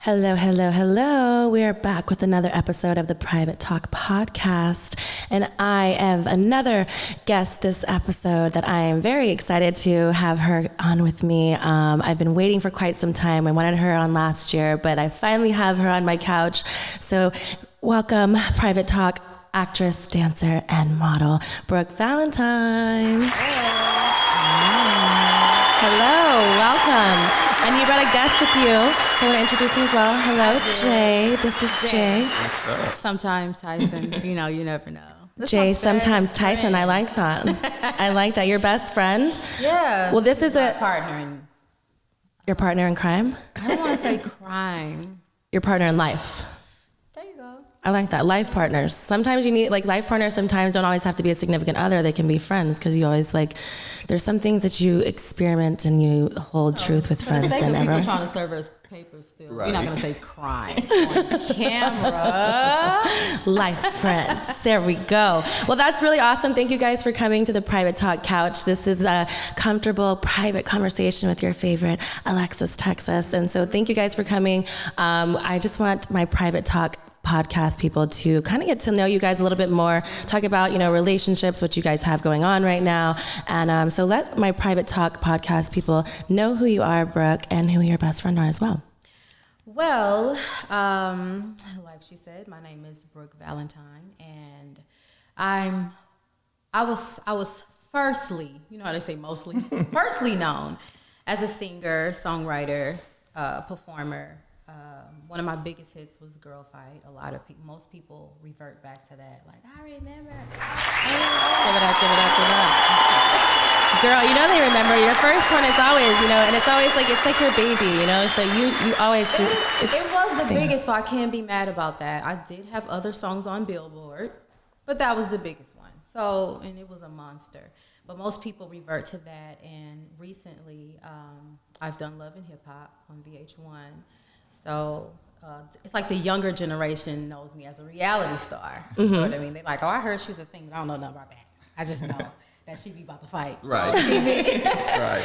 Hello, hello, hello. We are back with another episode of the Private Talk podcast. And I have another guest this episode that I am very excited to have her on with me. I've been waiting for quite some time. I wanted her on last year, but I finally have her on my couch. So welcome, Private Talk actress, dancer, and model, Brooke Valentine. Hello, welcome. And you brought a guest with you, so I want to introduce him as well. Hello, Jay. This is Jay. What's up? Sometimes Tyson, you never know. Jay, sometimes Tyson, I like that. I like that. Your best friend? Yeah. Well, this is a partner. Your partner in crime? I don't want to say crime. Your partner in life. There you go. I like that. Life partners. Sometimes you need, life partners sometimes don't always have to be a significant other. They can be friends because you always, there's some things that you experiment and you hold truth with friends. For the sake and of people everyone. trying to serve us papers still. Right. We're not going to say crime on camera. Life friends. There we go. Well, that's really awesome. Thank you guys for coming to the Private Talk couch. This is a comfortable, private conversation with your favorite Alexis, Texas. And so thank you guys for coming. I just want my Private Talk podcast people to kind of get to know you guys a little bit more, talk about, relationships, what you guys have going on right now. And so let my Private Talk podcast people know who you are, Brooke, and who your best friend are as well. Well, like she said, my name is Brooke Valentine, and I was firstly, you know how they say mostly, firstly known as a singer, songwriter, performer. One of my biggest hits was Girl Fight. Most people revert back to that, I remember. Give it up. Girl, they remember your first one. It's always, and it's always it's like your baby, So you always do. It was the biggest, so I can't be mad about that. I did have other songs on Billboard, but that was the biggest one. So, and it was a monster. But most people revert to that. And recently, I've done Love and Hip Hop on VH1. So it's like the younger generation knows me as a reality star. You know what I mean? They're like, oh, I heard she was a singer, but I don't know nothing about that. I just know that she be about to fight. Right. Right.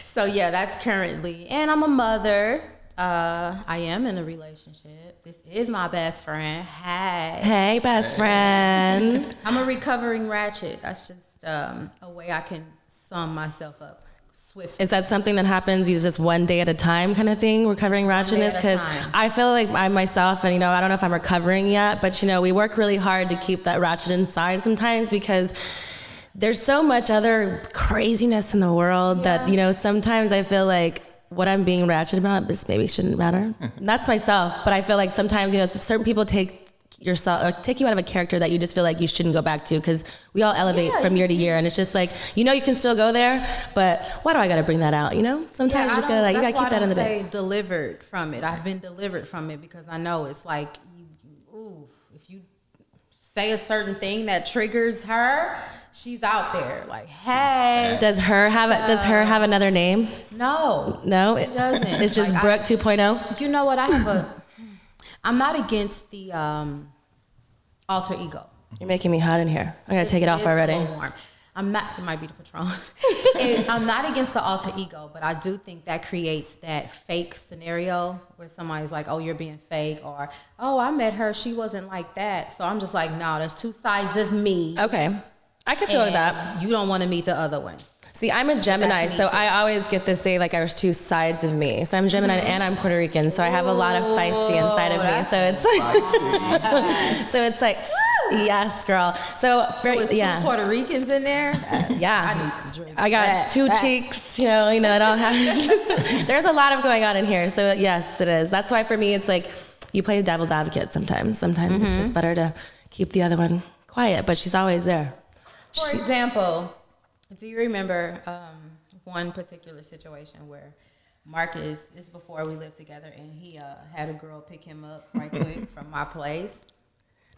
So yeah, that's currently. And I'm a mother. I am in a relationship. This is my best friend. Hey, best friend. I'm a recovering ratchet. That's just a way I can sum myself up. Swiftly. Is that something that happens just one day at a time kind of thing, recovering ratchetness? Because I feel like I myself, and I don't know if I'm recovering yet, but we work really hard to keep that ratchet inside sometimes because there's so much other craziness in the world that, sometimes I feel like what I'm being ratchet about just maybe shouldn't matter. And that's myself, but I feel like sometimes, certain people take you out of a character that you just feel like you shouldn't go back to because we all elevate from year to year, and it's just you can still go there, but why do I gotta bring that out? Sometimes you just gotta you gotta keep that in the bit. Delivered from it. I've been delivered from it because I know it's if you say a certain thing that triggers her, she's out there hey. Does her have another name? No, she doesn't. It's just Brooke 2.0. You know what? I'm not against the alter ego. You're making me hot in here. I'm gonna take it off already. A little warm. It might be the Patron. I'm not against the alter ego, but I do think that creates that fake scenario where somebody's like, oh, you're being fake, or, oh, I met her, she wasn't like that. So I'm just like, no, there's two sides of me. Okay. I can feel that. You don't want to meet the other one. See, I'm a Gemini, so I always get to say there's two sides of me. So I'm Gemini and I'm Puerto Rican, so I have a lot of feisty inside of me. So it's yes, girl. So it's two Puerto Ricans in there. Yeah, I need to drink. I got two cheeks. I don't have. There's a lot of going on in here. So yes, it is. That's why for me, it's you play the devil's advocate sometimes. Sometimes it's just better to keep the other one quiet, but she's always there. For example. Do you remember one particular situation where Marcus, is before we lived together, and he had a girl pick him up right quick from my place?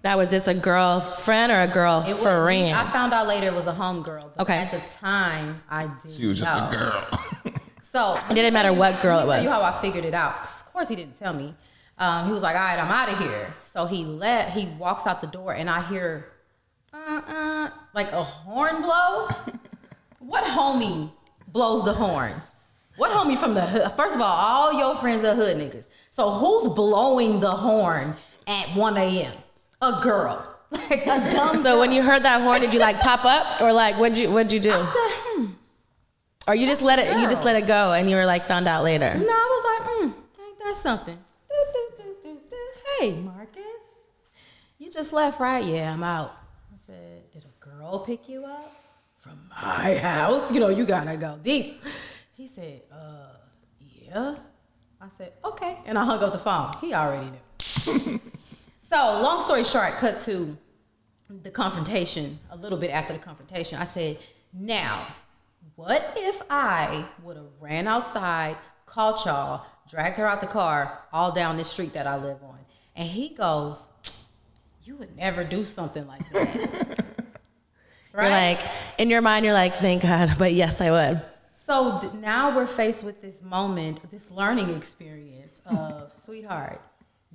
That was just a girlfriend or a girlfriend? I found out later it was a homegirl. But okay. At the time, I didn't know. She was just a girl. So it didn't matter what girl it was. Let me tell you how I figured it out. Of course, he didn't tell me. He was like, all right, I'm out of here. So he walks out the door, and I hear like a horn blow. What homie blows the horn? What homie from the hood? First of all your friends are hood niggas. So who's blowing the horn at 1 a.m.? A girl. Like a dumb So girl. when you heard that horn, did you like pop up or like what'd you do? I said, Or you just let it go and you were like found out later? No, I was like, ain't that something? Hey, Marcus, you just left, right? Yeah, I'm out. I said, did a girl pick you up from my house? You know, you gotta go deep. He said, yeah. I said, okay. And I hung up the phone. He already knew. So, long story short, cut to the confrontation, a little bit after the confrontation. I said, now, what if I would have ran outside, called y'all, dragged her out the car, all down this street that I live on? And he goes, you would never do something like that. Right? You're like, in your mind, you're like, thank God, but yes, I would. So now we're faced with this moment, this learning experience of, sweetheart,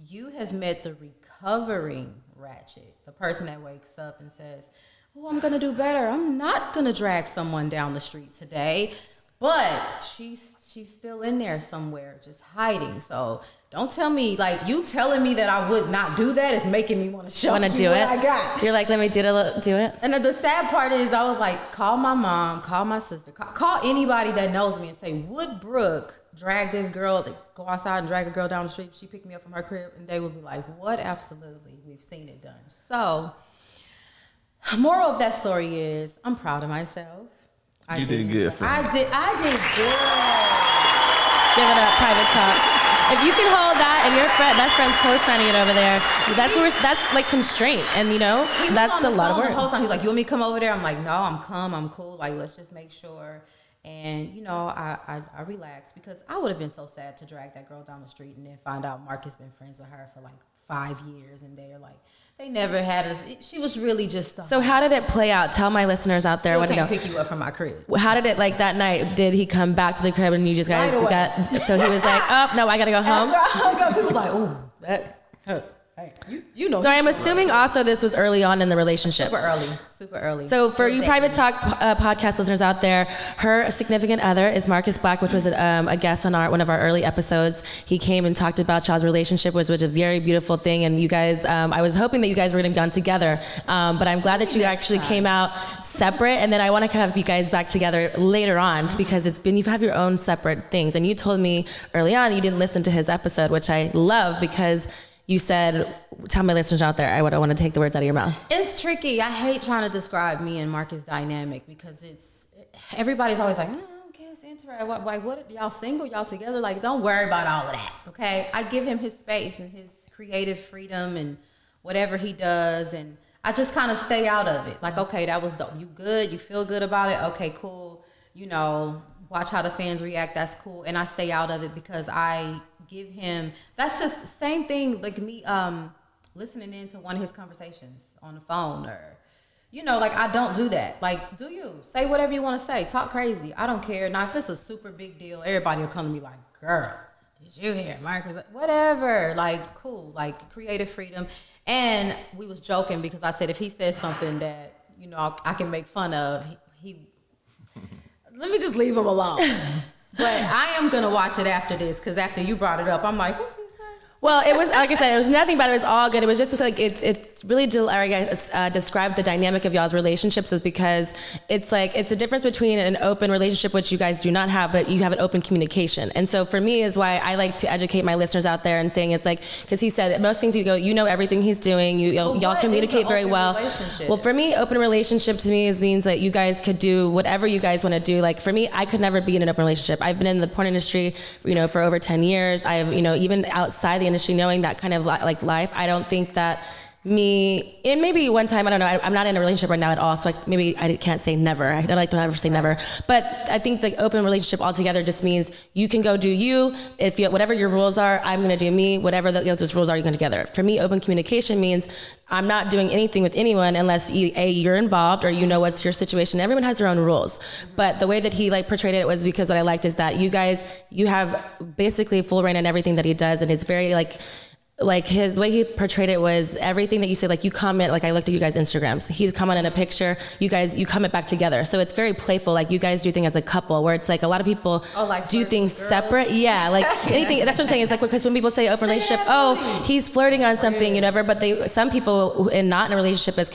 you have met the recovering Ratchet, the person that wakes up and says, oh, I'm going to do better. I'm not going to drag someone down the street today. But she's still in there somewhere, just hiding. So don't tell me, like, you telling me that I would not do that is making me want to show you do what it. I got. You're like, let me do it. And then the sad part is I was like, call my mom, call my sister, call anybody that knows me and say, would Brooke drag this girl, go outside and drag a girl down the street? She picked me up from her crib. And they would be like, what? Absolutely. We've seen it done. So moral of that story is I'm proud of myself. You did good for me. I did good. Give it up, private talk. If you can hold that and your best friend's co-signing it over there, that's like constraint, and you know that's a lot of work. The whole time he's like, "You want me to come over there?" I'm like, "No, I'm cool. Like, let's just make sure." And you know, I relaxed because I would have been so sad to drag that girl down the street and then find out Mark has been friends with her for like 5 years, and they're like, they never had us. She was really just. So how did it play out? Tell my listeners out there what to know. Pick you up from my crib. How did it, like that night? Did he come back to the crib and you just guys got? So he was like, "Oh no, I gotta go home." After I hung up, he was like, "Ooh, that." Hey, you know. So I'm assuming also this was early on in the relationship. Super early. So for you private talk podcast listeners out there, her significant other is Marcus Black, which was a guest on one of our early episodes. He came and talked about y'all's relationship, which was a very beautiful thing. And you guys, I was hoping that you guys were going to be on together, but I'm glad that you actually came out separate. And then I want to have you guys back together later on because you have your own separate things. And you told me early on you didn't listen to his episode, which I love because you said, tell my listeners out there, I don't want to take the words out of your mouth. It's tricky. I hate trying to describe me and Marcus' dynamic because everybody's always like, I don't care, it's interesting. What, y'all single, y'all together? Like, don't worry about all of that, okay? I give him his space and his creative freedom and whatever he does, and I just kind of stay out of it. Like, okay, that was dope. You good? You feel good about it? Okay, cool. You know, watch how the fans react. That's cool. And I stay out of it because I give him, that's just the same thing like me listening into one of his conversations on the phone, or you know, like I don't do that. Like, do you say whatever you want to say, talk crazy, I don't care. Now if it's a super big deal, everybody will come to me like, girl, did you hear Marcus? Whatever, like, cool, like creative freedom. And we was joking because I said if he says something that, you know, I can make fun of, he let me just leave him alone. But I am going to watch it after this because after you brought it up, I'm like, what did you say? Well, it was, like I said, it was nothing bad. It was all good. It was just like, it really described the dynamic of y'all's relationships is because it's like, it's a difference between an open relationship, which you guys do not have, but you have an open communication. And so for me is why I like to educate my listeners out there and saying it's like, because he said most things you go, you know everything he's doing, y'all communicate very well. Well, for me, open relationship to me means that you guys could do whatever you guys want to do. Like for me, I could never be in an open relationship. I've been in the porn industry, you know, for over 10 years. I've, you know, even outside the industry, knowing that kind of like life, I don't think that me, and maybe one time, I don't know, I'm not in a relationship right now at all, so maybe I can't say never. I like to never say never, but I think the open relationship altogether just means you can go do you. If you, whatever your rules are, I'm gonna do me. Whatever those rules are, you're gonna together. For me, open communication means I'm not doing anything with anyone unless you're involved or you know what's your situation. Everyone has their own rules, but the way that he like portrayed it was because what I liked is that you have basically full reign on everything that he does, and it's very like like his way he portrayed it was everything that you say, like you comment, like I looked at you guys' Instagrams, he's commenting a picture, you comment back together. So it's very playful. Like you guys do things as a couple where it's like a lot of people do things separate. Yeah. Like anything, that's what I'm saying. It's like, because when people say open relationship, he's flirting on something, but some people and not in a relationship as,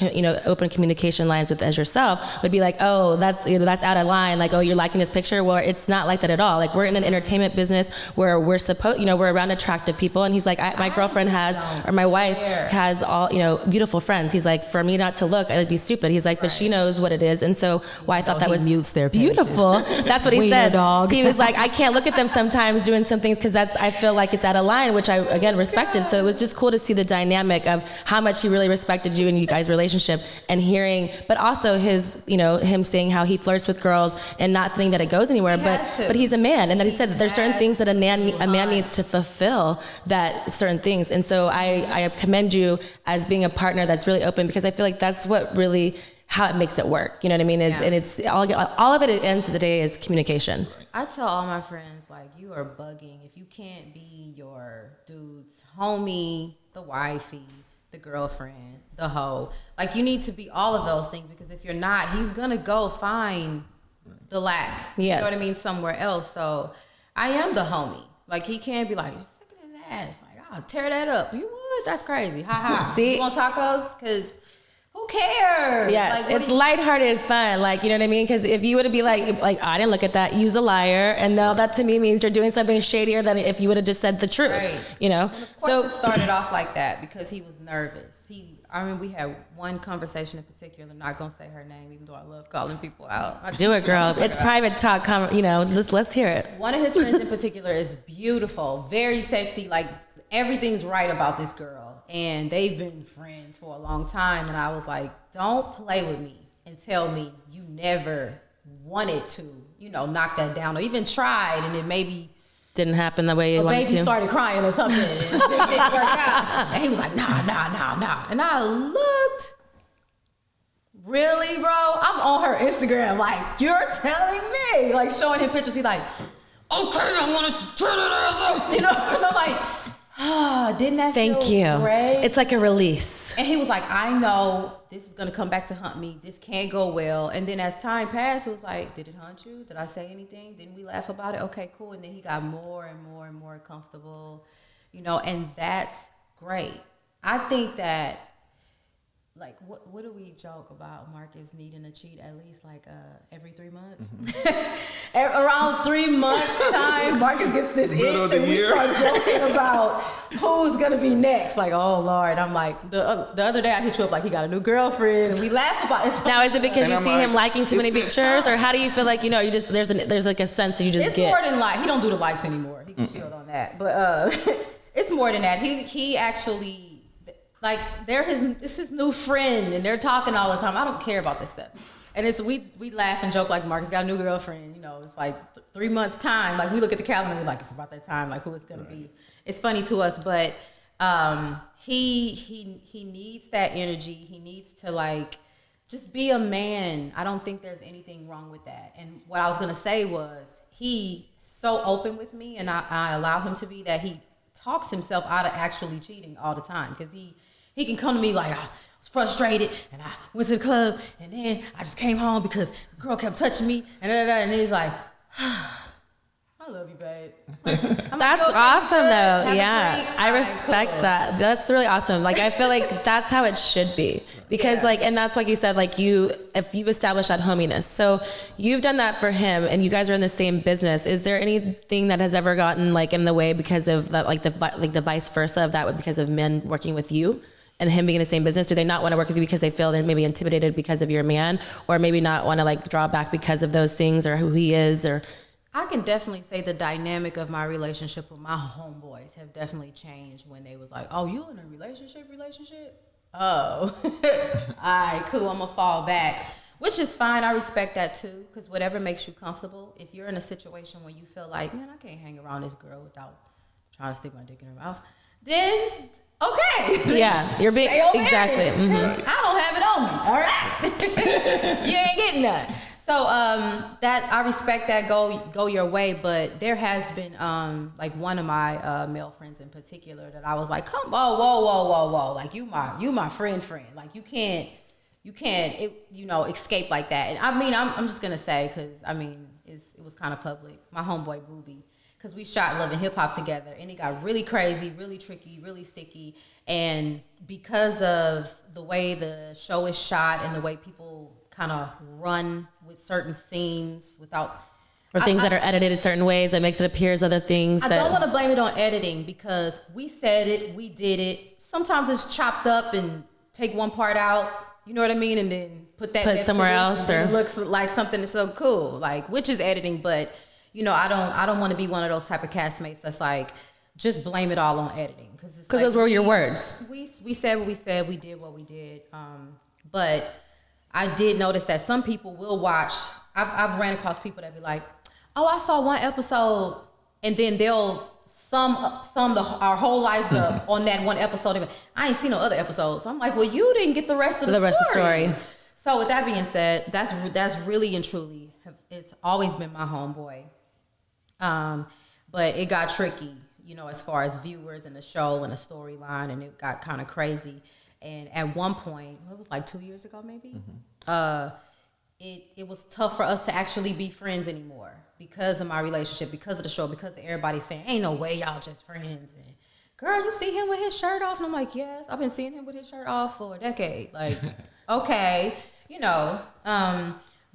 open communication lines with as yourself would be like, that's out of line. Like, you're liking this picture. Well, it's not like that at all. Like we're in an entertainment business where we're supposed, we're around attractive people. And he's like, my girlfriend my wife has all, beautiful friends. He's like, for me not to look, I'd be stupid. He's like, but she knows what it is. And so I thought that was beautiful. That's what he said. Dog. He was like, I can't look at them sometimes doing some things because I feel like it's out of line, which I, again, respected. So it was just cool to see the dynamic of how much he really respected you and you guys' relationship and hearing, but also his, him saying how he flirts with girls and not thinking that it goes anywhere, but he's a man. And that he said that there's certain things that a man needs to fulfill, that certain things. And so I commend you as being a partner that's really open, because I feel like that's what really, how it makes it work. You know what I mean? And it's all of it at the end of the day is communication. I tell all my friends, like, you are bugging if you can't be your dude's homie, the wifey, the girlfriend, the hoe. Like, you need to be all of those things, because if you're not, he's gonna go find the lack. Yes. You know what I mean? Somewhere else. So I am the homie. Like, he can't be like, you're sick of his ass. Like, I'll tear that up. You would? That's crazy. Ha ha. See? You want tacos? Because who cares? Yes, like, it's lighthearted fun. Like, you know what I mean? Because if you would be like, I didn't look at that, use a liar. And now that to me means you're doing something shadier than if you would have just said the truth. Right. And of course it started off like that because he was nervous. We had one conversation in particular. I'm not going to say her name, even though I love calling people out. Do it, girl. It's private talk. Let's hear it. One of his friends in particular is beautiful, very sexy. Like, everything's right about this girl. And they've been friends for a long time. And I was like, don't play with me and tell me you never wanted to, knock that down or even tried. And it maybe didn't happen the way you wanted to. Baby started crying or something. And it just didn't work out. And he was like, nah. And I looked, really, bro? I'm on her Instagram. Like, you're telling me? Like, showing him pictures. He's like, okay, I want to turn it ass up. And I'm like, didn't that feel great? It's like a release. And he was like, I know this is going to come back to haunt me. This can't go well. And then as time passed, it was like, did it haunt you? Did I say anything? Didn't we laugh about it? Okay, cool. And then he got more and more and more comfortable, and that's great. I think that, like, what do we joke about Marcus needing to cheat at least every 3 months? Around 3 months time, Marcus gets this itch and we start joking about who's gonna be next. Like, oh Lord, I'm like, the other day I hit you up like he got a new girlfriend and we laugh about it. Now, is it because you see him liking too many pictures, or how do you feel like, you just there's like a sense that you just get? It's more than like, he don't do the likes anymore. He can chill on that. But it's more than that. He actually, like, it's his new friend, and they're talking all the time. I don't care about this stuff. And we laugh and joke like, Marcus got a new girlfriend. It's like 3 months time. Like, we look at the calendar and we're like, it's about that time. Like, who it's gonna be? It's funny to us, but he needs that energy. He needs to, like, just be a man. I don't think there's anything wrong with that. And what I was gonna say was, he's so open with me, and I allow him to be, that he talks himself out of actually cheating all the time, because he can come to me like, I was frustrated and I went to the club and then I just came home because the girl kept touching me and he's like, I love you, babe. That's awesome, though. Yeah, I respect that. That's really awesome. Like, I feel like that's how it should be, because and that's like you said, like, if you establish that hominess. So you've done that for him, and you guys are in the same business. Is there anything that has ever gotten like in the way because of that, like the vice versa of that, because of men working with you and him being in the same business? Do they not want to work with you because they feel that maybe intimidated because of your man, or maybe not want to like draw back because of those things, or who he is? Or I can definitely say the dynamic of my relationship with my homeboys have definitely changed when they was like, oh, you in a relationship? Oh, all right, cool, I'm gonna fall back, which is fine. I respect that too, because whatever makes you comfortable. If you're in a situation where you feel like, man, I can't hang around this girl without trying to stick my dick in her mouth, then okay. Yeah, you're being exactly. I don't have it on me. All right, you ain't getting none. So that I respect that go your way, but there has been like one of my male friends in particular that I was like, come whoa, like you my friend, like you can't escape like that. And I mean I'm just gonna say, because I mean it was kind of public. My homeboy Booby, because we shot Love and Hip Hop together, and it got really crazy, really tricky, really sticky. And because of the way the show is shot and the way people kind of run with certain scenes without... Or things that are edited in certain ways that makes it appear as other things. I don't want to blame it on editing, because we said it, we did it. Sometimes it's chopped up and take one part out, you know what I mean? And then put somewhere else, or it looks like something that's so cool, like, which is editing. But, I don't want to be one of those type of castmates that's like, just blame it all on editing. Because like, those were your words. We said what we said, we did what we did. But I did notice that some people will watch. I've ran across people that be like, oh, I saw one episode, and then they'll sum our whole lives up on that one episode. I ain't seen no other episodes. So I'm like, well, you didn't get the rest of the story. So with that being said, that's really and truly, it's always been my homeboy. But it got tricky, as far as viewers and the show and the storyline, and it got kind of crazy. And at one point, it was like 2 years ago, maybe. It was tough for us to actually be friends anymore because of my relationship, because of the show, because of everybody saying, ain't no way y'all just friends. And girl, you see him with his shirt off? And I'm like, yes, I've been seeing him with his shirt off for a decade. Like, okay,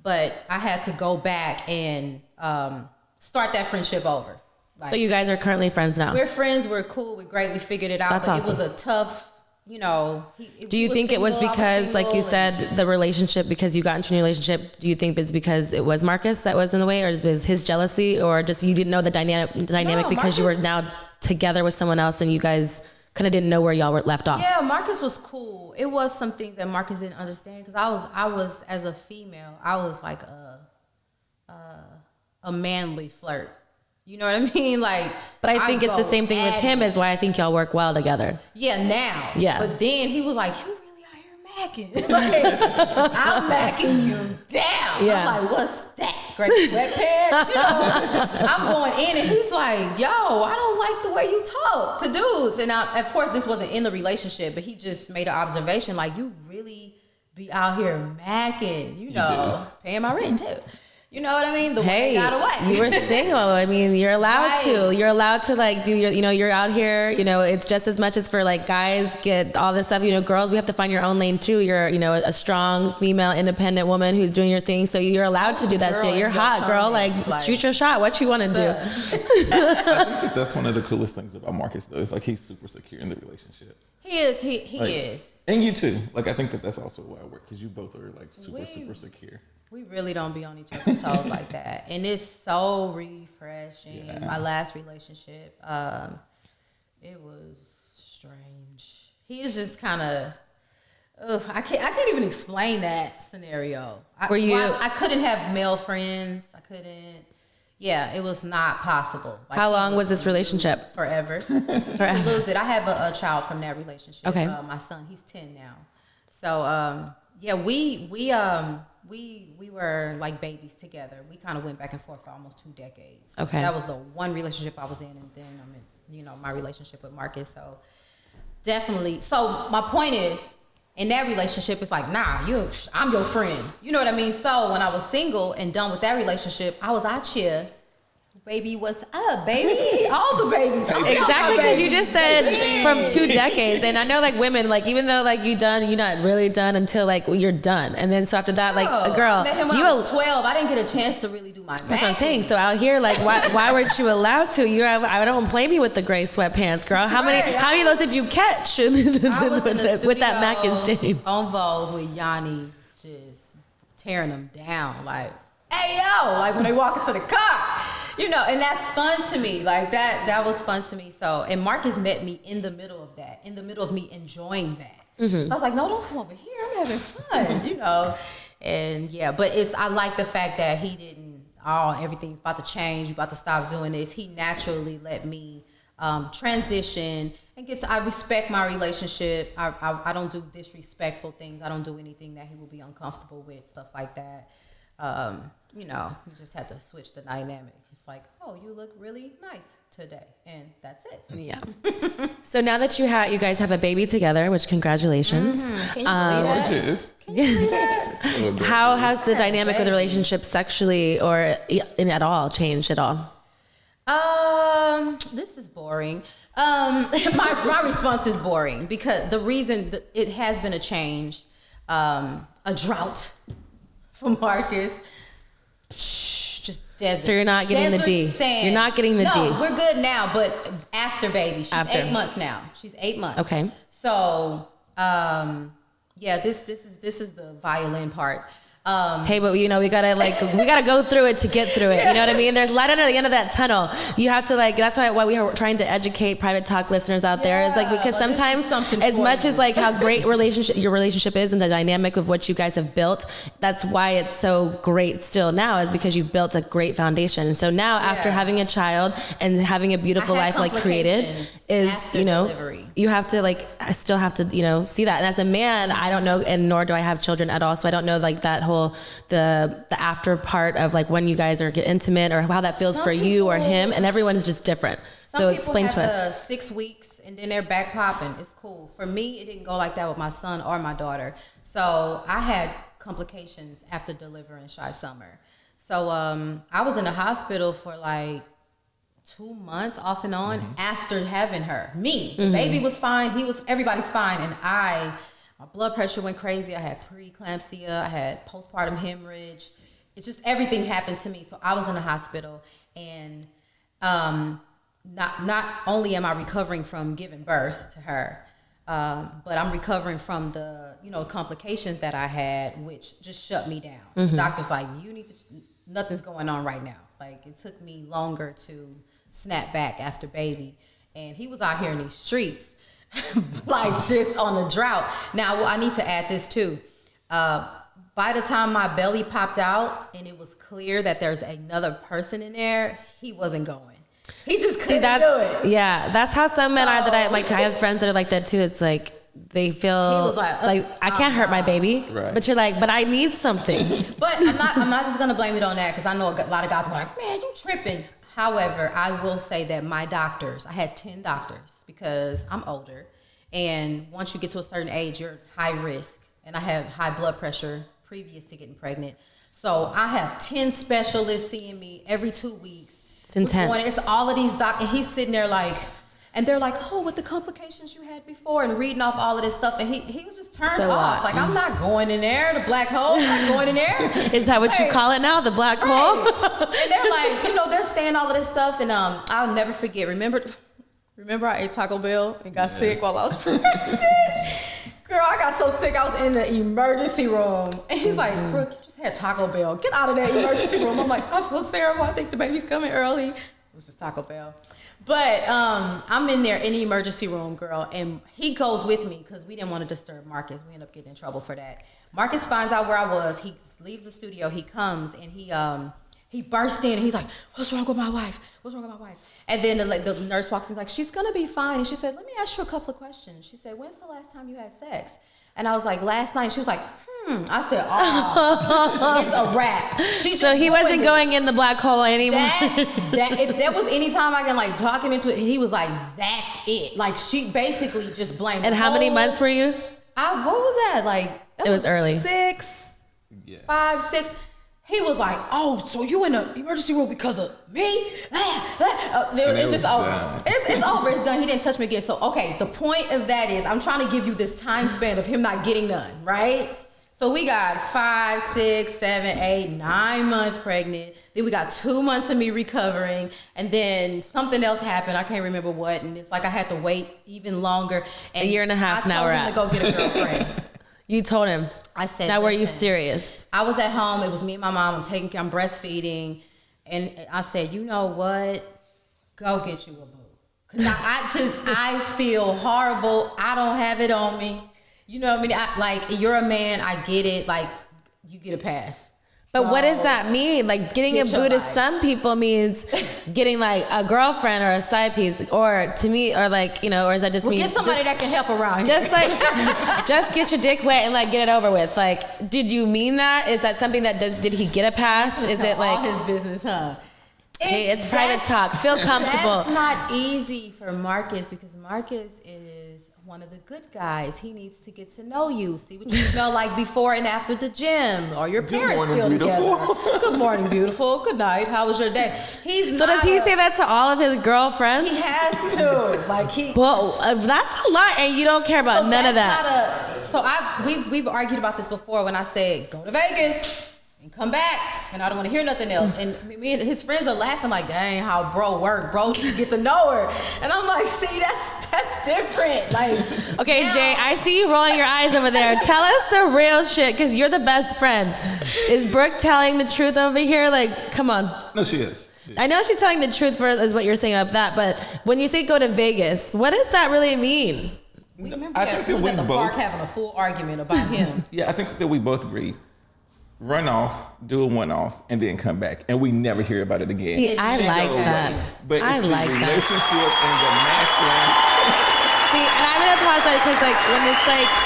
but I had to go back and start that friendship over. Like, so you guys are currently friends now? We're friends, we're cool, we're great, we figured it out. That's awesome. It was a tough... do you think it was because, like you said, the relationship, because you got into a relationship, do you think it's because it was Marcus that was in the way, or is it his jealousy, or just you didn't know the dynamic because Marcus, you were now together with someone else and you guys kind of didn't know where y'all were left off? Yeah, Marcus was cool. It was some things that Marcus didn't understand, because I was as a female, I was like a manly flirt. You know what I mean? Like, but I think it's the same thing with him, is why I think y'all work well together. Yeah, now. Yeah. But then he was like, you really out here macking. Like, I'm macking you down. Yeah. I'm like, what's that? Great sweatpants? I'm going in, and he's like, yo, I don't like the way you talk to dudes. And of course, this wasn't in the relationship, but he just made an observation, like, you really be out here macking, paying my rent too. You know what I mean? The way got away. You were single. I mean, you're allowed to. You're allowed to, like, do your, you're out here, it's just as much as for, like, guys get all this stuff. Girls, we have to find your own lane too. You're, a strong female independent woman who's doing your thing. So you're allowed to do that shit. You're hot, girl. Like, shoot your shot. What you want to do? I think that's one of the coolest things about Marcus, though. Is like, he's super secure in the relationship. He is. He is. And you too. Like, I think that's also why I work, because you both are, like, super secure. We really don't be on each other's toes like that. And it's so refreshing. Yeah. My last relationship, it was strange. He's just kind of, I can't even explain that scenario. I couldn't have male friends. I couldn't. Yeah, it was not possible. Like, how long was this relationship? Forever. Forever. Lose it. I have a child from that relationship. Okay. My son, he's 10 now. So, yeah, we were like babies together. We kind of went back and forth for almost 2 decades. Okay. That was the one relationship I was in, and then I'm in, my relationship with Marcus. So definitely. So my point is, in that relationship, it's like, nah, I'm your friend. You know what I mean? So when I was single and done with that relationship, I was out here. Baby, what's up, baby? All the babies. Exactly, because you just said from 2 decades. And I know, like, women, like, even though, like, you're not really done until, like, you're done. And then so after that, like, a girl. I met him when I was 12. I didn't get a chance to really do my That's what I'm saying. So out here, like, why weren't you allowed to? I don't blame you with the gray sweatpants, girl. How many of those did you catch with that mac and stain? On Vols with Yanni, just tearing them down. Like, hey, yo, like when they walk into the car. And that's fun to me. Like, that was fun to me. So, and Marcus met me in the middle of that, in the middle of me enjoying that. Mm-hmm. So I was like, no, don't come over here. I'm having fun, And yeah, but I like the fact that he didn't, everything's about to change. You about to stop doing this. He naturally let me transition and I respect my relationship. I don't do disrespectful things. I don't do anything that he will be uncomfortable with, stuff like that. you know, you just have to switch the dynamic. It's like, oh, you look really nice today, and that's it. Yeah. So now that you guys have a baby together, which congratulations. Can you believe that? Gorgeous. Can you believe that? How has the dynamic with the relationship sexually or at all changed at all? This is boring. My response is boring because the reason that it has been a change, a drought for Marcus. Just desert. So you're not getting the D. Sand. You're not getting the D. No, we're good now, but after baby. She's 8 months now. She's 8 months. Okay. So, yeah, this is the violin part. Hey, but you know, we gotta go through it to get through it. You know what I mean? There's light under the end of that tunnel. You have to that's why we are trying to educate private talk listeners out there. It's like, because sometimes as much as like how great your relationship is and the dynamic of what you guys have built, that's why it's so great still now, is because you've built a great foundation. So now after having a child and having a beautiful life like created is, you know, delivery. You have to I still have to, you know, see that. And as a man, I don't know, and nor do I have children at all. So I don't know like that whole, the after part of like when you guys are get intimate or how that feels for you or him, and everyone's just different. So explain to us. 6 weeks and then they're back popping. It's cool. For me, it didn't go like that with my son or my daughter. So I had complications after delivering Shy Summer. So I was in the hospital for like 2 months off and on after having her. The baby was fine. Everybody's fine. And my blood pressure went crazy. I had preeclampsia. I had postpartum hemorrhage. It just, everything happened to me. So I was in the hospital, and not only am I recovering from giving birth to her, but I'm recovering from the, you know, complications that I had, which just shut me down. The doctor's like, nothing's going on right now. Like, it took me longer to snap back after baby. And he was out here in these streets, like just on a drought. Now, I need to add this too. By the time my belly popped out and it was clear that there's another person in there, he wasn't going. He just couldn't do it. Yeah, that's how some men are. That I have friends that are like that too. It's like they feel like I can't hurt my baby, right. But you're like, but I need something. But I'm not just gonna blame it on that, because I know a lot of guys are like, man, you tripping. However, I will say that my doctors, I had 10 doctors because I'm older, and once you get to a certain age, you're high risk, and I have high blood pressure previous to getting pregnant. So I have 10 specialists seeing me every 2 weeks. It's intense. It's all of these doctors, and he's sitting there like, and they're like, oh, with the complications you had before, and reading off all of this stuff, and he was just turned off. Like, I'm not going in there, the black hole, I'm not going in there. Is that what you call it now, the black hole? And they're like, you know, they're saying all of this stuff, and I'll never forget. Remember I ate Taco Bell and got sick while I was pregnant? Girl, I got so sick, I was in the emergency room. And he's like, Brooke, you just had Taco Bell. Get out of that emergency room. I'm like, I feel terrible. I think the baby's coming early. It was just Taco Bell. But I'm in there in the emergency room, girl, and he goes with me because we didn't want to disturb Marcus. We ended up getting in trouble for that. Marcus finds out where I was. He leaves the studio. He comes, and he bursts in, and he's like, what's wrong with my wife? What's wrong with my wife? And then the nurse walks in, like, she's going to be fine. And she said, let me ask you a couple of questions. She said, when's the last time you had sex? And I was like, last night. She was like, I said, oh, it's a wrap. So he wasn't going in the black hole anymore. If there was any time I can like talk him into it, he was like, that's it. Like, she basically just blamed. And how many months were you? What was that? Like, it was early. 5, 6. He was like, oh, so you in the emergency room because of me? It's just over. It's over. It's done. He didn't touch me again. So, okay, the point of that is I'm trying to give you this time span of him not getting none, right? So we got 5, 6, 7, 8, 9 months pregnant. Then we got 2 months of me recovering. And then something else happened. I can't remember what. And it's like I had to wait even longer. And a year and a half now we're at. I told him to go get a girlfriend. You told him. I said, now were you serious? I was at home. It was me and my mom. I'm breastfeeding. And I said, you know what? Go get you a boo. Because I feel horrible. I don't have it on me. You know what I mean? Like, you're a man. I get it. Like, you get a pass. But what does that mean? Like getting a boo to some people means getting like a girlfriend or a side piece, or to me, or like, you know, or is that just me? Get somebody that can help around. Just like, just get your dick wet and like get it over with. Like, did you mean that? Is that something that did he get a pass? Is it like all his business, huh? Hey, it's private talk. Feel comfortable. That's not easy for Marcus because Marcus is one of the good guys. He needs to get to know you, see what you smell like before and after the gym, or your parents still together. Good morning, beautiful. Good night. How was your day? Does he say that to all of his girlfriends? He has to. Like Well, that's a lot, and you don't care about none of that. We've argued about this before when I said go to Vegas and come back, and I don't want to hear nothing else. And me and his friends are laughing like, dang, how bro work, bro, you get to know her. And I'm like, see, that's different. Like, okay, now, Jay, I see you rolling your eyes over there. Tell us the real shit, because you're the best friend. Is Brooke telling the truth over here? Like, come on. No, she is. I know she's telling the truth is what you're saying about that, but when you say go to Vegas, what does that really mean? We remember we was at the park having a full argument about him. Yeah, I think that we both agree. Run off, do a one-off, and then come back, and we never hear about it again. See, I like that. But it's the relationship and the masculine. See, and I'm gonna pause that because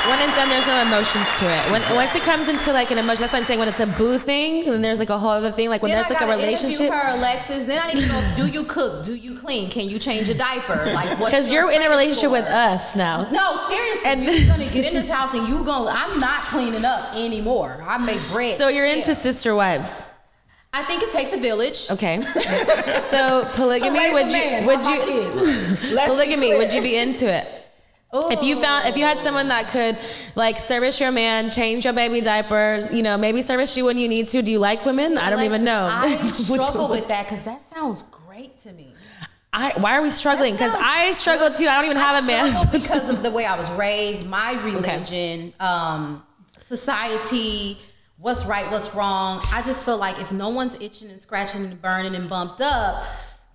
when it's done, there's no emotions to it. Once it comes into like an emotion, that's what I'm saying. When it's a boo thing, and there's like a whole other thing. Like when there's like a relationship. Her, Alexis. Then I need to know: do you cook? Do you clean? Can you change a diaper? Like because you're in a relationship with us now. No, seriously. And you're gonna get in this house and I'm not cleaning up anymore. I make bread. So you're into sister wives. I think it takes a village. Okay. So polygamy, would you be into it? Ooh. If you had someone that could like service your man, change your baby diapers, you know, maybe service you when you need to. Do you like women? I don't even know. I struggle with that because that sounds great to me. Why are we struggling? Because I struggle too. I don't even have a man. Because of the way I was raised, my religion, society, what's right, what's wrong. I just feel like if no one's itching and scratching and burning and bumped up,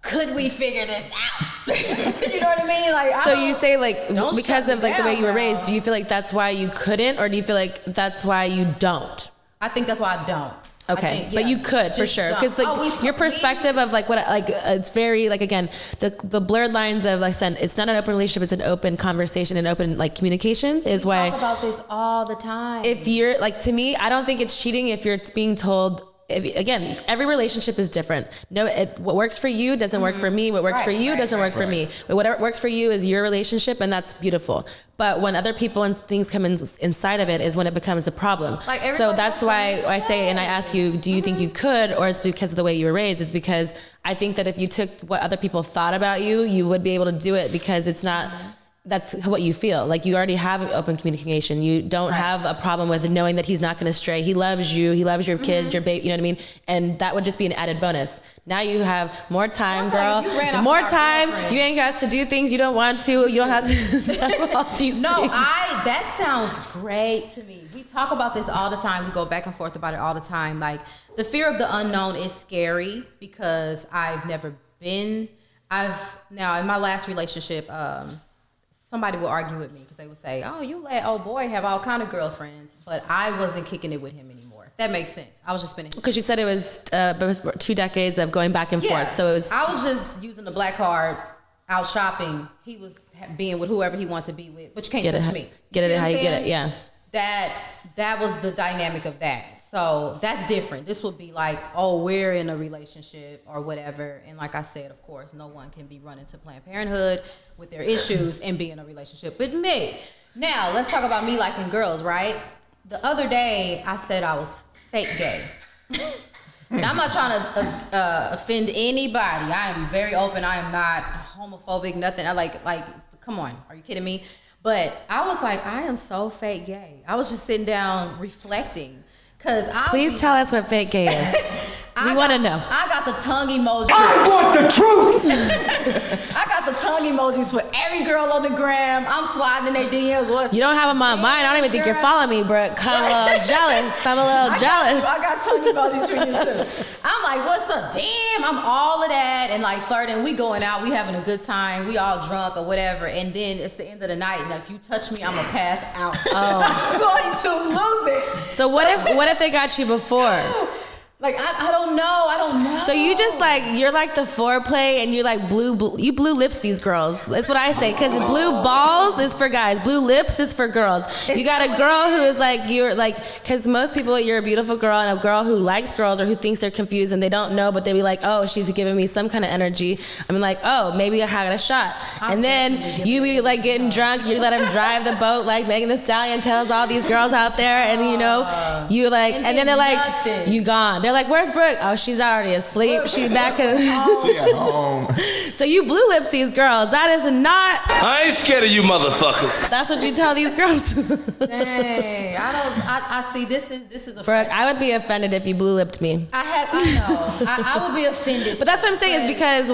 could we figure this out? You know what I mean? Like, so you say like because of like the way you were raised, do you feel like that's why you couldn't, or do you feel like that's why you don't? I think that's why I don't. Okay, but you could for sure, because like your perspective of like what like it's very like again the blurred lines of like I said, it's not an open relationship, it's an open conversation and open like communication is why. We talk about this all the time. If you're like, to me, I don't think it's cheating if you're being told. Again, every relationship is different. What works for you doesn't work for me. What works for you doesn't work for me. But whatever works for you is your relationship, and that's beautiful. But when other people and things come inside of it is when it becomes a problem. So that's why I say, and I ask you, do you think you could, or is it because of the way you were raised? It's because I think that if you took what other people thought about you, you would be able to do it because it's not. That's what you feel. Like you already have open communication. You don't have a problem with knowing that he's not going to stray. He loves you. He loves your kids, your baby. You know what I mean? And that would just be an added bonus. Now you have more time, girl. More time. You ain't got to do things you don't want to. You don't have to do all these things. That sounds great to me. We talk about this all the time. We go back and forth about it all the time. Like the fear of the unknown is scary because I've never been. Now in my last relationship, somebody will argue with me because they would say, oh, you let old boy have all kind of girlfriends, but I wasn't kicking it with him anymore. If that makes sense. I was just spending. Because you said it was 2 decades of going back and forth. So it was. I was just using the black card out shopping. He was being with whoever he wanted to be with, but you can't touch me. Get it how you get it, yeah. That was the dynamic of that. So that's different. This would be like, oh, we're in a relationship or whatever. And like I said, of course, no one can be running to Planned Parenthood with their issues and be in a relationship with me. Now, let's talk about me liking girls, right? The other day, I said I was fake gay. Now, I'm not trying to offend anybody. I am very open. I am not homophobic, nothing. I like, come on. Are you kidding me? But I was like, I am so fake gay. I was just sitting down reflecting. Please tell us what fake gay is. We want to know. I got the tongue emoji. I want the truth. I got the tongue emojis for every girl on the gram. I'm sliding in their DMs. You don't have them on mine. I don't even think you're following me, Brooke. I'm a little jealous. I got tongue emojis for you too. I'm like, what's up? Damn, I'm all of that and like flirting. We going out. We having a good time. We all drunk or whatever. And then it's the end of the night. And if you touch me, I'm gonna pass out. Oh. I'm going to lose it. So what if they got you before? Like, I don't know. So you just like, you're like the foreplay and you like you blue lips these girls. That's what I say. Cause blue balls is for guys. Blue lips is for girls. You got a girl who is like, you're like, cause most people, you're a beautiful girl and a girl who likes girls or who thinks they're confused and they don't know, but they be like, oh, she's giving me some kind of energy. I'm like, oh, maybe I had a shot. And then you be like getting drunk. You let him drive the boat like Megan Thee Stallion tells all these girls out there. And you know, you like, and then they're like, you gone. They're like, where's Brooke? Oh, she's already asleep. She's back in. She at home. So you blue lips these girls. That is not. I ain't scared of you motherfuckers. That's what you tell these girls. Dang, I see. This is a. Brooke, I would be offended if you blue lipped me. I know. I would be offended. But that's what I'm saying is because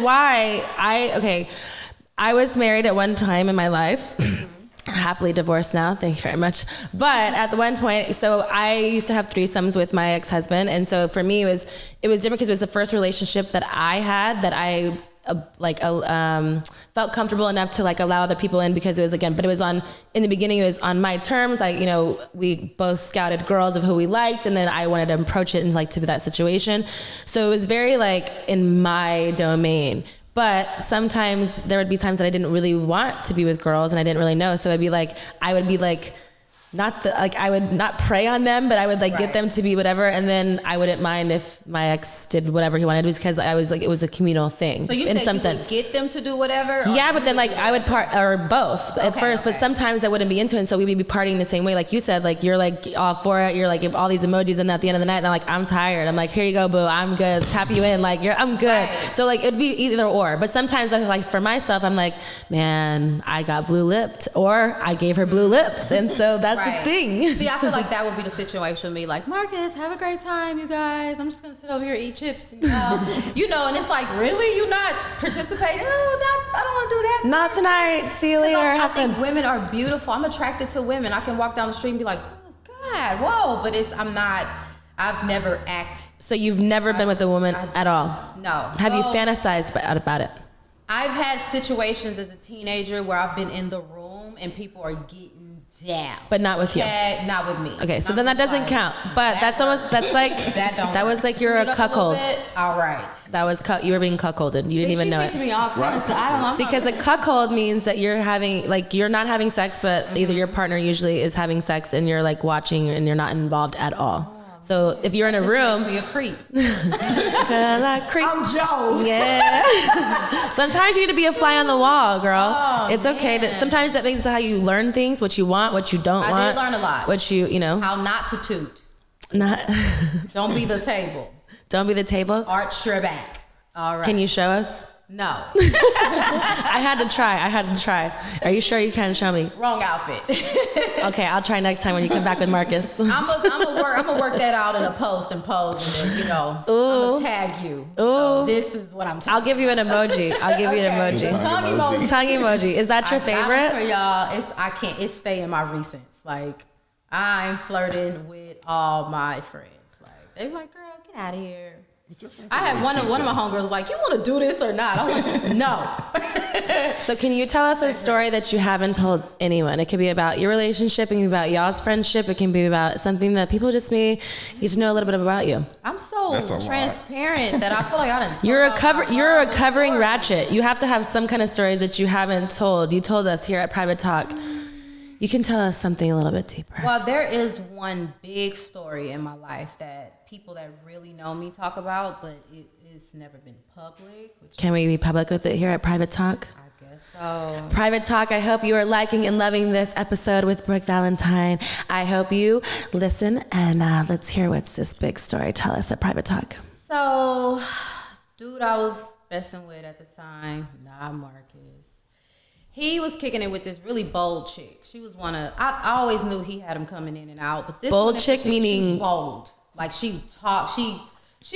I was married at one time in my life. Happily divorced now, thank you very much. But at the one point, so I used to have threesomes with my ex-husband, and so for me it was different because it was the first relationship that I had that I felt comfortable enough to like allow other people in because it was in the beginning it was on my terms. Like, you know, we both scouted girls of who we liked, and then I wanted to approach it and like to that situation. So it was very like in my domain. But sometimes there would be times that I didn't really want to be with girls and I didn't really know. So I would be like, I would not prey on them, but I would like get them to be whatever. And then I wouldn't mind if my ex did whatever he wanted because I was like, it was a communal thing. So you in said some you sense. Would get them to do whatever? Yeah, but then like I would or both at first, but sometimes I wouldn't be into it. And so we would be partying the same way. Like you said, like you're like all for it. You're like all these emojis and at the end of the night, and I'm like, I'm tired. I'm like, here you go, boo. I'm good. Tap you in. Like I'm good. Right. So like it'd be either or. But sometimes I like for myself, I'm like, man, I got blue lipped or I gave her blue lips. And so that's the thing. See, I feel like that would be the situation with me. Like, Marcus, have a great time, you guys. I'm just gonna sit over here, eat chips, and you know. And it's like, really, you not participating? I don't want to do that. Not tonight. See you later. I think women are beautiful. I'm attracted to women. I can walk down the street and be like, oh God, whoa. But I've never acted. So you've never been with a woman at all? No. Have you fantasized about it? I've had situations as a teenager where I've been in the room and people are getting down. But not with you. Not with me. Okay, so then that doesn't count. But that was like you're a cuckold. All right. You were being cuckolded. You didn't even know it. She's teaching me all kinds of stuff. I don't know. See, because a cuckold means that you're not having sex, but either your partner usually is having sex and you're like watching and you're not involved at all. So if you're in a room, makes me a creep. Cause I creep. I'm Joe. Yeah. Sometimes you need to be a fly on the wall, girl. Oh, it's okay. Sometimes that means how you learn things, what you want, what you don't want. I did learn a lot. What you know. How not to toot. Don't be the table. Don't be the table. Arch your back. All right. Can you show us? No. I had to try. Are you sure you can show me? Wrong outfit. Okay, I'll try next time when you come back with Marcus. I'm gonna work that out in a post and then, you know, I'm gonna tag you. Ooh. So this is what I'm talking I'll give you an emoji. Tongue emoji. Is that your favorite? For y'all, it's stay in my recents. Like, I'm flirting with all my friends. Like, they're like, girl, get out of here. I had one of my homegirls like, you want to do this or not? I'm like, no. So can you tell us a story that you haven't told anyone? It could be about your relationship, it can be about y'all's friendship, it can be about something that people just need to know a little bit about you. I'm so transparent that I feel like I didn't tell You're a covering ratchet. You have to have some kind of stories that you haven't told. You told us here at Private Talk. You can tell us something a little bit deeper. Well, there is one big story in my life that people that really know me talk about, but it's never been public. Can we be public with it here at Private Talk? I guess so. Private Talk, I hope you are liking and loving this episode with Brooke Valentine. I hope you listen, and let's hear what's this big story. Tell us at Private Talk. So, dude I was messing with at the time, not Marcus. He was kicking it with this really bold chick. She was I always knew he had him coming in and out, but this bold chick meaning bold. Like she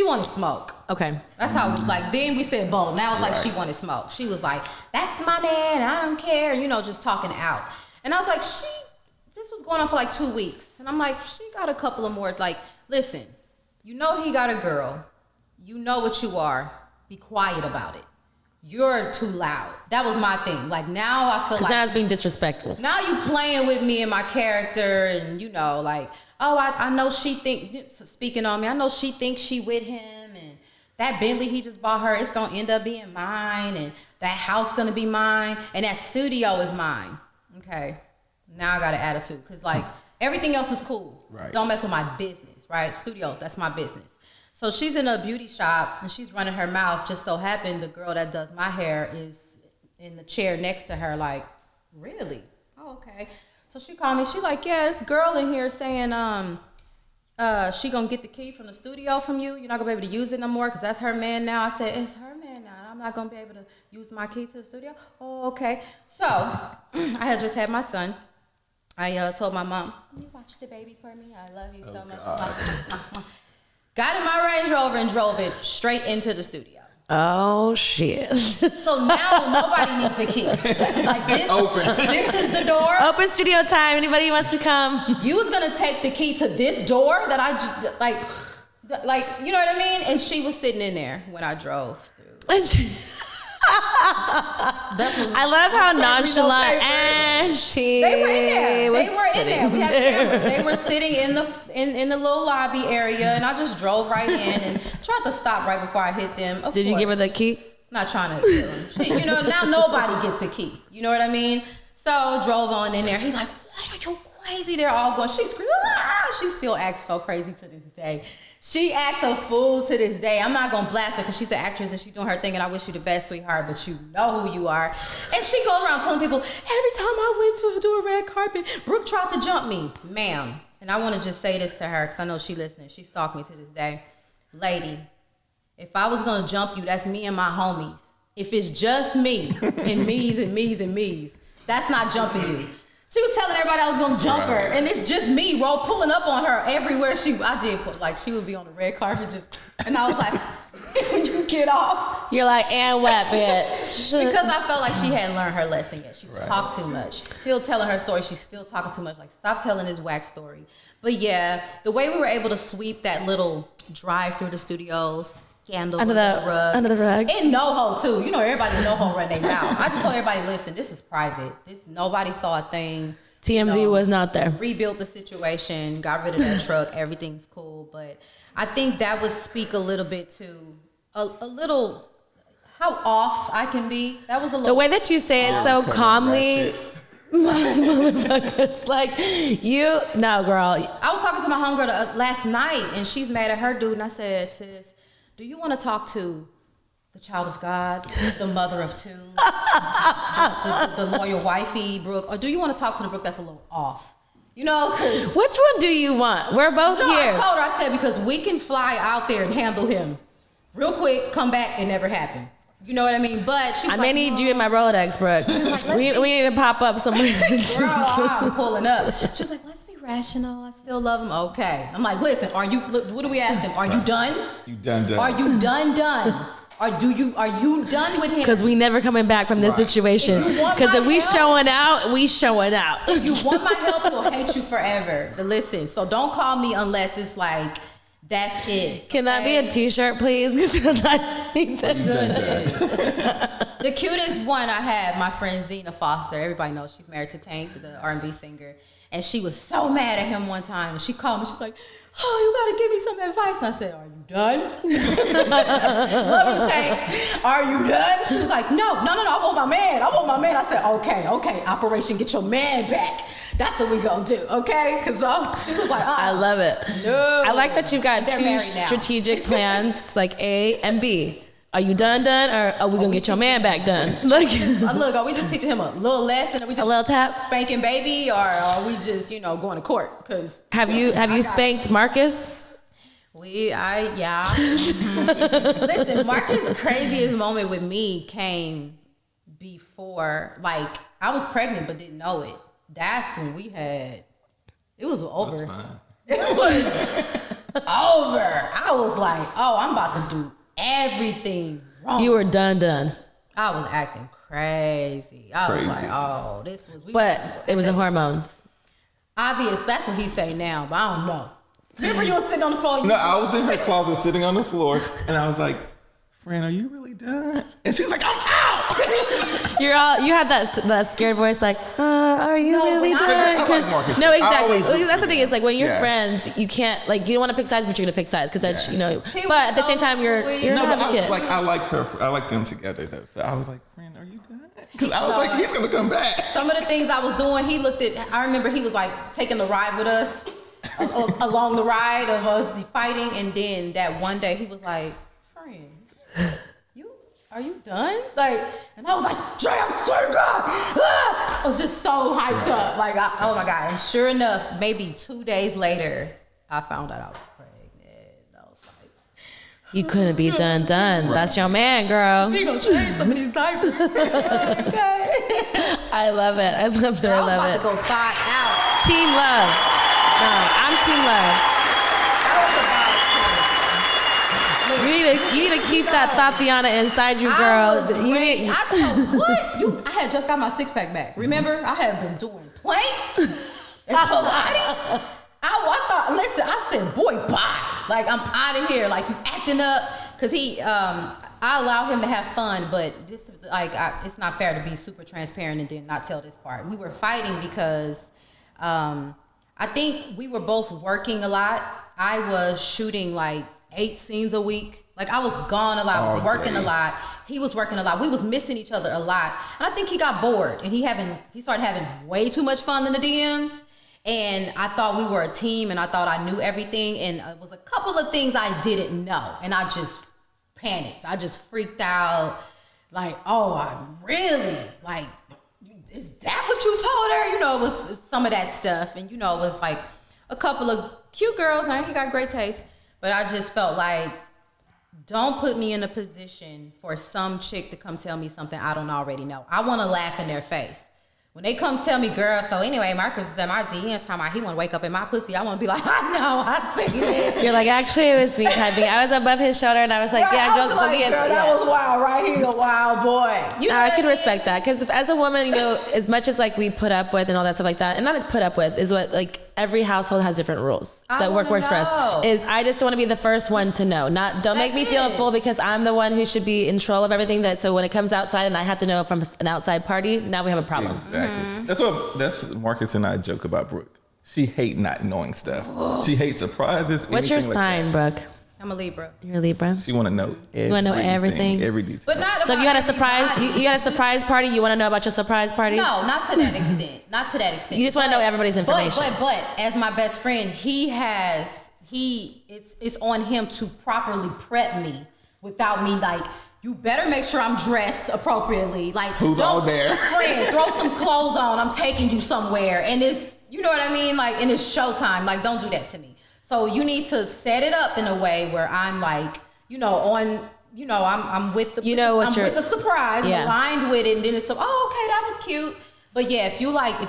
wanted smoke. Okay. That's how then we said bold. Now it's like she wanted smoke. She was like, that's my man, I don't care, just talking out. And I was like, this was going on for like 2 weeks. And I'm like, she got a couple of more, like, listen, he got a girl. You know what you are. Be quiet about it. You're too loud. That was my thing. Like, now I feel like... Because now it's being disrespectful. Now you playing with me and my character and, oh, I know she think, speaking on me, I know she thinks she with him, and that Bentley he just bought her, it's gonna end up being mine, and that house gonna be mine, and that studio is mine. Okay, now I got an attitude, because like everything else is cool. Right. Don't mess with my business, right? Studio, that's my business. So she's in a beauty shop, and she's running her mouth. Just so happened the girl that does my hair is in the chair next to her, like, really? Oh, okay. So she called me. She like, yeah, this girl in here saying she gonna get the key from the studio from you. You're not gonna be able to use it no more because that's her man now. I said, it's her man now. I'm not gonna be able to use my key to the studio. Oh, okay. So I had just had my son. I told my mom, can you watch the baby for me? I love you so much. Got in my Range Rover and drove it straight into the studio. Oh shit! So now nobody needs a key. Like this, this is the door. Open studio time. Anybody wants to come? You was gonna take the key to this door that I like. You know what I mean? And she was sitting in there when I drove through. I love how nonchalant and she. They were in there. Was they were in there. We have cameras. They were sitting in the little lobby area, and I just drove right in and tried to stop right before I hit them. Did you give her the key? Not trying to kill him. You know, now nobody gets a key. You know what I mean? So drove on in there. He's like, "What are you crazy?" They're all going. She screaming. Ah! She still acts so crazy to this day. She acts a fool to this day. I'm not gonna blast her because she's an actress and she's doing her thing, and I wish you the best, sweetheart, but you know who you are. And she goes around telling people, every time I went to do a red carpet, Brooke tried to jump me. Ma'am, and I want to just say this to her because I know she's listening. She stalked me to this day. Lady, if I was gonna jump you, that's me and my homies. If it's just me and me's and me's and me's, that's not jumping you. She was telling everybody I was gonna jump her, and it's just me, pulling up on her everywhere I did put, like she would be on the red carpet and I was like, when you get off. You're like, and what, bitch? Because I felt like she hadn't learned her lesson yet. She talked too much. She's still telling her story. She's still talking too much. Like, stop telling this whack story. But yeah, the way we were able to sweep that little drive through the studios, scandal under the rug. And NoHo too. You know, everybody NoHo run their mouth. I just told everybody, listen, this is private. Nobody saw a thing. TMZ was not there. Rebuilt the situation, got rid of that truck. Everything's cool. But I think that would speak a little bit to a little how off I can be. That was a little. The way that you say it so calmly. Motherfuckers, like you. No, girl. I was talking to my homegirl last night, and she's mad at her dude, and I said, sis, do you want to talk to the child of God, the mother of two, the loyal wifey, Brooke, or do you want to talk to the Brooke that's a little off? You know, because which one do you want? We're both here. I told her, I said, because we can fly out there and handle him real quick, come back, and never happen. You know what I mean? But she was I may need you in my Rolodex, Brooke. Like, we need to pop up somewhere. Girl, I'm pulling up. She was like, let's be rational. I still love him. Okay. I'm like, listen, what do we ask him? Are you done? You done? Are you done? Are you done with him? Because we never coming back from this situation. Because if we showing out, we showing out. If you want my help, we'll hate you forever. Listen, so don't call me unless it's like, that's it. Can that be a t-shirt, please? Because I think that's The cutest one I had, my friend Zena Foster. Everybody knows she's married to Tank, the R&B singer. And she was so mad at him one time. And she called me. She's like, oh, you got to give me some advice. I said, are you done? Love you, Tank. Are you done? She was like, no, I want my man. I said, okay. Operation Get Your Man Back. That's what we gonna do, okay? Because she was like, I love it. No. I like that you've got two strategic plans, like A and B. Are you done, or are we gonna get your man back done? Look, are we just teaching him a little lesson? Are we just a little tap, spanking baby, or are we just going to court? Because have you spanked Marcus? Yeah. Listen, Marcus' craziest moment with me came before, like I was pregnant but didn't know it. That's when it was over. That's fine. It was over. I was like, oh, I'm about to do everything wrong. You were done. I was acting crazy. I was like, oh, this was. But it was the hormones. Obvious. That's what he say now, but I don't know. Remember you were sitting on the floor? No, I was in her closet sitting on the floor, and I was like, friend, are you really done? And she's like, I'm out. You had that scared voice, like, are you really doing? I like Marcus. No, exactly. I That's the thing. Is like when you're Yeah. friends, you can't like you don't want to pick sides, but you're gonna pick sides because that's Yeah. But at the same time, you're sweet. an No, but advocate. I like her. I like them together though. So I was like, friend, are you done? Because I was like, he's gonna come back. Some of the things I was doing, he looked at. I remember he was like taking the ride with us, along the ride of us fighting, and then that one day he was like, friend, are you done? Like, and I was like, Dre, I swear to God. I was just so hyped up. Like, oh my God. And sure enough, maybe 2 days later, I found out I was pregnant. I was like, You couldn't be done. That's your man, girl. he gonna change some of these diapers. Okay. I love it. I love it. I love I was it. about to go thaw out. Team love. No, I'm team love. You need to keep that Tatiana inside you, girl. I had just got my 6-pack back. Remember, I had been doing planks and Pilates. I thought, listen, I said, boy, bye. Like, I'm out of here. Like, you acting up. Because I allow him to have fun, but this, it's not fair to be super transparent and then not tell this part. We were fighting because I think we were both working a lot. I was shooting like 8 scenes a week. Like, I was gone a lot. I was working a lot. He was working a lot. We was missing each other a lot. And I think he got bored and he started having way too much fun in the DMs. And I thought we were a team and I thought I knew everything. And it was a couple of things I didn't know. And I just panicked. I just freaked out. Like, oh, I really? Like, is that what you told her? You know, it was some of that stuff. And, you know, it was like a couple of cute girls. And he got great taste. But I just felt like, don't put me in a position for some chick to come tell me something I don't already know. I want to laugh in their face. When they come tell me, girl, so anyway, Marcus is at my DMs talking about he want to wake up in my pussy, I want to be like, I know, I see it. You're like, actually, it was me typing. I was above his shoulder, and I was like, Right, yeah, go like, get it. girl, that was wild, right? He's a wild boy. You know I what can mean? respect that because as a woman, you know, as much as like we put up with and all that stuff like that, and not put up with is what like every household has different rules that works for us. Is I just don't want to be the first one to know. Don't make me feel a fool because I'm the one who should be in control of everything. That so when it comes outside and I have to know from an outside party, now we have a problem. Exactly. That's Marcus and I joke about Brooke. She hate not knowing stuff. Whoa. She hates surprises. What's your sign, Brooke? I'm a Libra. You're a Libra. She want to know everything. You want to know everything? Every detail. But not so if you had a surprise, you had a surprise party, you want to know about your surprise party? No, not to that extent. Not to that extent. You just want to know everybody's information. But as my best friend, it's on him to properly prep me without me like, you better make sure I'm dressed appropriately. Like, who's all there? Friend, throw some clothes on. I'm taking you somewhere, and it's, you know what I mean? Like, and it's showtime. Like, don't do that to me. So you need to set it up in a way where I'm like, you know, I'm with the, with the surprise, I'm aligned with it, and then it's so, oh, okay, that was cute. But yeah, if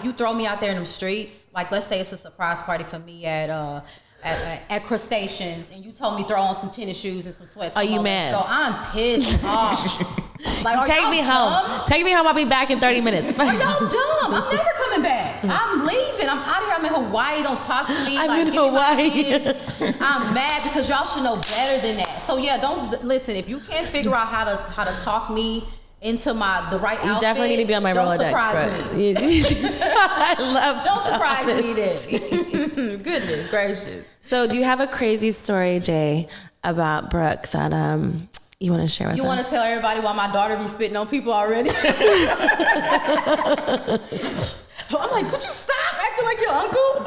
you throw me out there in them streets, like let's say it's a surprise party for me at Crustaceans, and you told me throw on some tennis shoes and some sweats. Are you mad? So I'm pissed off. Like, take me home. Take me home. I'll be back in 30 minutes. Are y'all dumb? I'm never coming back. I'm leaving. I'm out of here. I'm in Hawaii. Don't talk to me. I'm in Hawaii. I'm mad because y'all should know better than that. So yeah, don't listen. If you can't figure out how to talk me into the right outfit, you definitely need to be on my Rolodex, bro. I love. Don't surprise me then. Goodness gracious. So, do you have a crazy story, Jay, about Brooke that you want to share with us? You want to tell everybody why my daughter be spitting on people already? I'm like, could you stop acting like your uncle?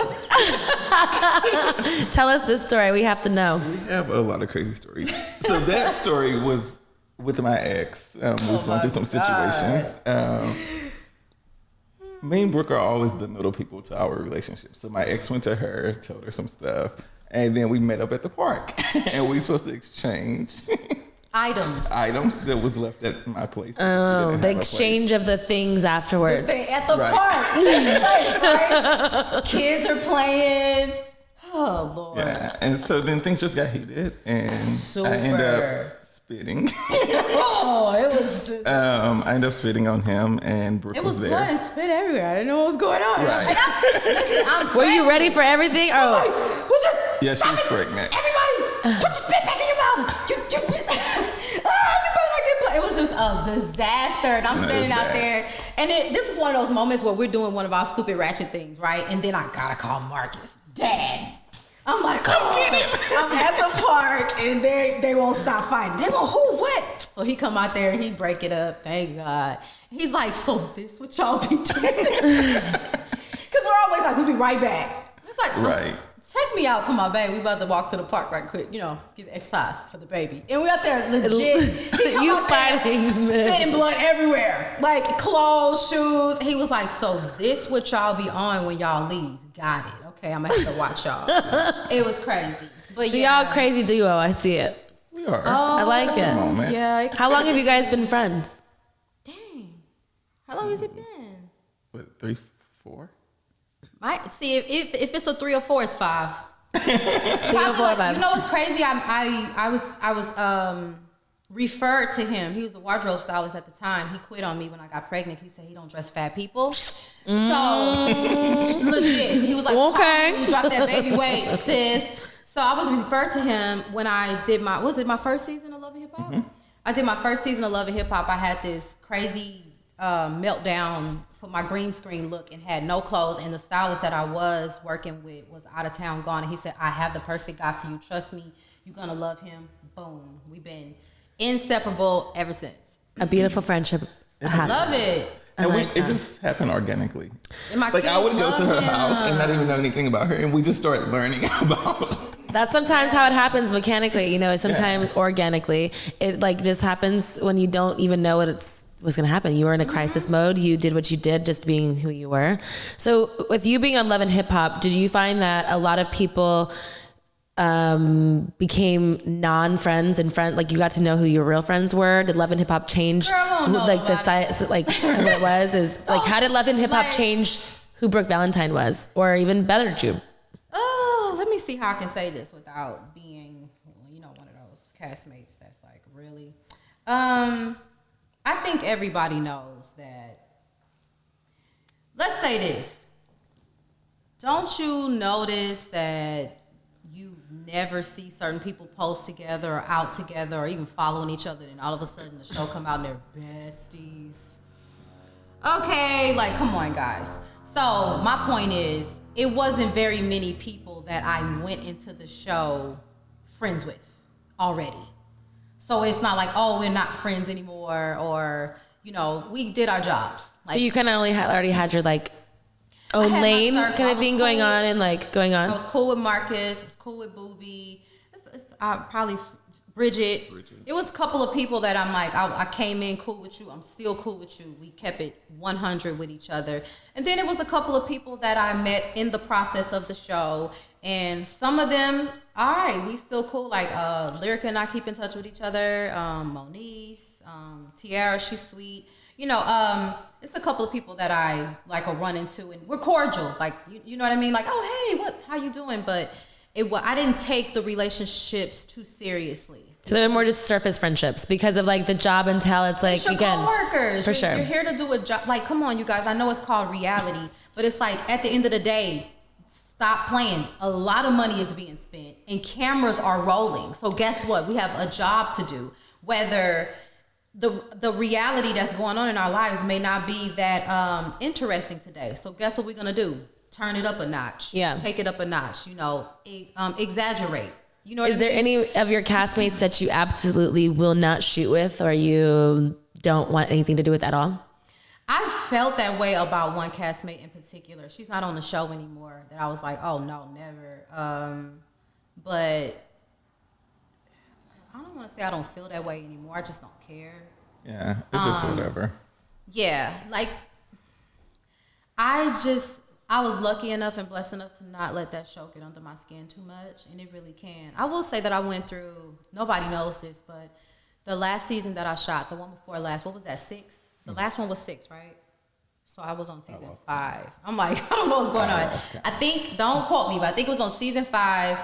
Tell us this story. We have to know. We have a lot of crazy stories. So that story was with my ex. We was going through some situations. Me and Brooke are always the middle people to our relationship. So my ex went to her, told her some stuff, and then we met up at the park, and we supposed to exchange items that was left at my place. Oh, the exchange of the things afterwards. At the park. Right? Kids are playing. Oh, Lord. Yeah, and so then things just got heated, and I ended up spitting. Oh, it was just... I ended up spitting on him, and Brooke was there. It was blood and spit everywhere. I didn't know what was going on. Right. Were you ready for everything? Yeah, she was pregnant. Everybody, put your spit back in your mouth. You better not get blood. it was just a disaster. And I'm standing out there. And this is one of those moments where we're doing one of our stupid ratchet things, right? And then I gotta call Marcus. Dad. I'm like, come get him. I'm at the park and they won't stop fighting. They won't, who, what? So he come out there and he break it up. Thank God. He's like, so this what y'all be doing? Because we're always like, we'll be right back. It's like, right. Check me out to my baby. We about to walk to the park right quick, get exercise for the baby. And we out there legit. You fighting, spitting blood everywhere. Like clothes, shoes. He was like, so this what y'all be on when y'all leave. Got it. Okay, I'm gonna have to watch y'all. It was crazy. But so y'all crazy duo, I see it. We are. I like it. Yeah. How long have you guys been friends? Dang. How long has it been? What, 3, 4? See, if it's a 3 or 4, it's 5. 3 or 4, 5. You know what's crazy? I was referred to him. He was the wardrobe stylist at the time. He quit on me when I got pregnant. He said he don't dress fat people. So legit, he was like, okay, you drop that baby weight, sis. So I was referred to him when I did my first season of Love and Hip Hop? Mm-hmm. I did my first season of Love and Hip Hop. I had this crazy meltdown for my green screen look and had no clothes, and the stylist that I was working with was out of town, gone, and he said, I have the perfect guy for you. Trust me, you're gonna love him. Boom. We've been inseparable ever since. A beautiful friendship. I love it. And it just happened organically. Like I would go to her house and not even know anything about her, and we just started learning about. That's sometimes how it happens mechanically, sometimes organically. It like just happens when you don't even know what's going to happen. You were in a crisis mode. You did what you did, just being who you were. So with you being on Love and Hip Hop, did you find that a lot of people became non-friends and friend, like you got to know who your real friends were? Did Love and Hip Hop change like the size, like what it was? Is like how did Love and Hip Hop change who Brooke Valentine was, or even bettered you? Oh, let me see how I can say this without being, one of those castmates that's like really. I think everybody knows that. Let's say this. Don't you notice that you never see certain people post together or out together or even following each other, and all of a sudden the show come out and they're besties? Okay, like come on guys. So my point is, it wasn't very many people that I went into the show friends with already. So it's not like, oh, we're not friends anymore, or, we did our jobs. Like, so you kind of already had your like own lane kind of thing going on and like going on? I was cool with Marcus. I was cool with Booby. Probably Bridget. It was a couple of people that I'm like, I came in cool with you. I'm still cool with you. We kept it 100 with each other. And then it was a couple of people that I met in the process of the show. And some of them, all right, we still cool. Like Lyrica and I keep in touch with each other. Moniece, Tiara, she's sweet. It's a couple of people that I like will run into, and we're cordial. Like you know what I mean? Like, oh hey, how you doing? But I didn't take the relationships too seriously. So they were more just surface friendships because of like the job until it's like, again, coworkers. For sure. You're here to do a job. Like, come on, you guys. I know it's called reality, but it's like at the end of the day, stop playing. A lot of money is being spent and cameras are rolling. So guess what? We have a job to do. Whether the reality that's going on in our lives may not be that interesting today. So guess what we're going to do? Turn it up a notch. Yeah. Take it up a notch. Exaggerate. Is there any of your castmates that you absolutely will not shoot with, or you don't want anything to do with at all? I felt that way about one castmate in particular. She's not on the show anymore. That I was like, oh no, never. But I don't want to say I don't feel that way anymore. I just don't care. Yeah, it's just whatever. Yeah, like I was lucky enough and blessed enough to not let that show get under my skin too much, and it really can. I will say that I went through, nobody knows this, but the last season that I shot, the one before last, what was that, 6? The last one was 6, right? So I was on season 5. I'm like, I don't know what's going on. I think, don't quote me, but I think it was on season 5,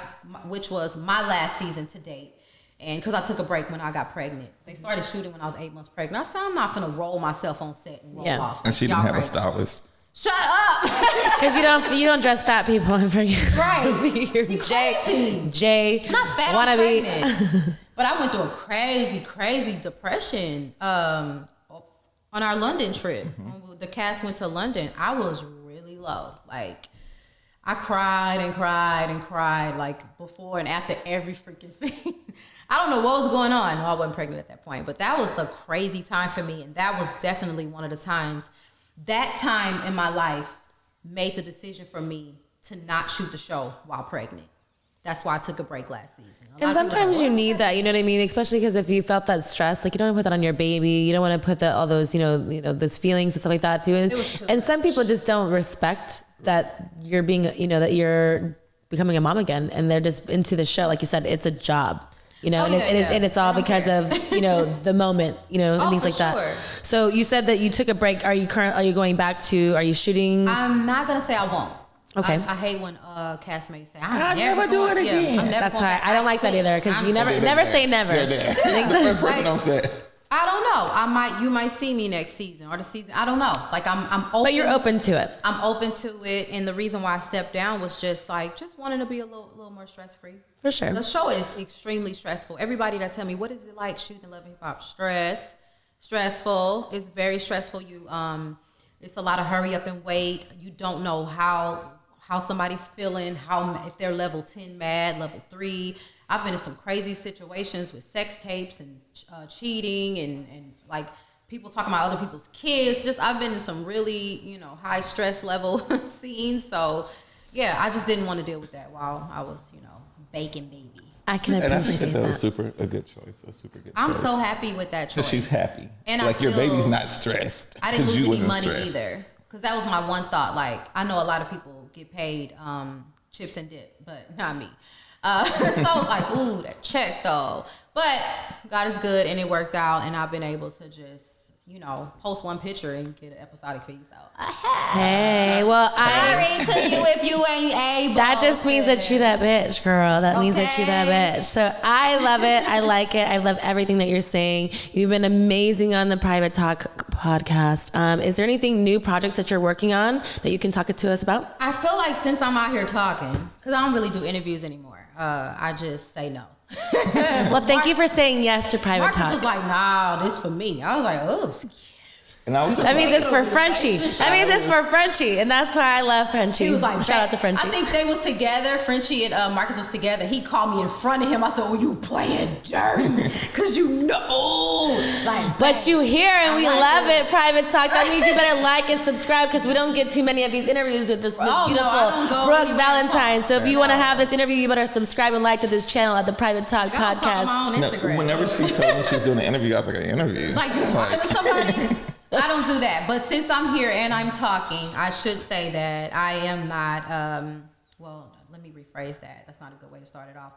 which was my last season to date. And because I took a break when I got pregnant. They started shooting when I was 8 months pregnant. I said, I'm not going to roll myself on set and roll off. And she didn't have a stylist. Shut up. Because you don't dress fat people in front of you. Right. You're Jay. Not fat, I'm pregnant. But I went through a crazy depression on our London trip. When the cast went to London, I was really low. Like, I cried and cried and cried, like, before and after every freaking scene. I don't know what was going on. Well, I wasn't pregnant at that point, but that was a crazy time for me, and that was definitely one of the times. That time in my life made the decision for me to not shoot the show while pregnant. That's why I took a break last season. And sometimes you need that, you know what I mean? Especially because if you felt that stress, like you don't want to put that on your baby. You don't want to put all those, you know, those feelings and stuff like that too. And some people just don't respect that you're being, you know, that you're becoming a mom again, and they're just into the show. Like you said, it's a job, you know, and it's all because of, you know, the moment, you know, and things like that. So you said that you took a break. Are you going back to, are you shooting? I'm not going to say I won't. Okay. I hate when castmates say, I'll never do it again. That's why I don't like that either, because you never say never. The first person on set. I don't know. You might see me next season or the season. I don't know. Like I'm open. But you're open to it. I'm open to it, and the reason why I stepped down was just wanting to be a little more stress free. For sure. The show is extremely stressful. Everybody that tell me what is it like shooting Love and Hip Hop, stressful. It's very stressful. It's a lot of hurry up and wait. You don't know how somebody's feeling, if they're level 10 mad, level 3. I've been in some crazy situations with sex tapes and cheating and like people talking about other people's kids. I've been in some really, you know, high stress level scenes. So yeah, I just didn't want to deal with that while I was, you know, baking baby. I can appreciate that. And I think that was a good choice. A super good choice. I'm so happy with that choice. She's happy. And like your baby's not stressed. I didn't lose any money either. Because that was my one thought. Like, I know a lot of people get paid chips and dip, but not me. So I was like, ooh, that check though. But God is good, and it worked out, and I've been able to just, you know, post one picture and get an episodic fee. So, hey, well, sorry to you if you ain't able. That just means that you're that bitch, girl. That means that you're that bitch. So I love it. I like it. I love everything that you're saying. You've been amazing on the Private Talk podcast. Is there anything new projects that you're working on that you can talk to us about? I feel like since I'm out here talking, because I don't really do interviews anymore, I just say no. Well, thank you for saying yes to Private Marcus Talk. was like, nah, this for me. I was like, oh, and that means it's for Frenchie. That means it's for Frenchie, and that's why I love Frenchie. He was like, shout out to Frenchie. I think they was together. Frenchie and Marcus was together. He called me in front of him. I said, "Oh, you playing dirty? Cause you know, like." But you hear and we love it. Private Talk. That means you better like and subscribe, because we don't get too many of these interviews with this beautiful Brooke Valentine. So if you want to have this interview, you better subscribe and like to this channel at the Private Talk podcast. On Instagram. Whenever she told me she was doing an interview, I was like, an interview? Like you talking to somebody? I don't do that. But since I'm here and I'm talking, I should say that I am not, well, let me rephrase that. That's not a good way to start it off.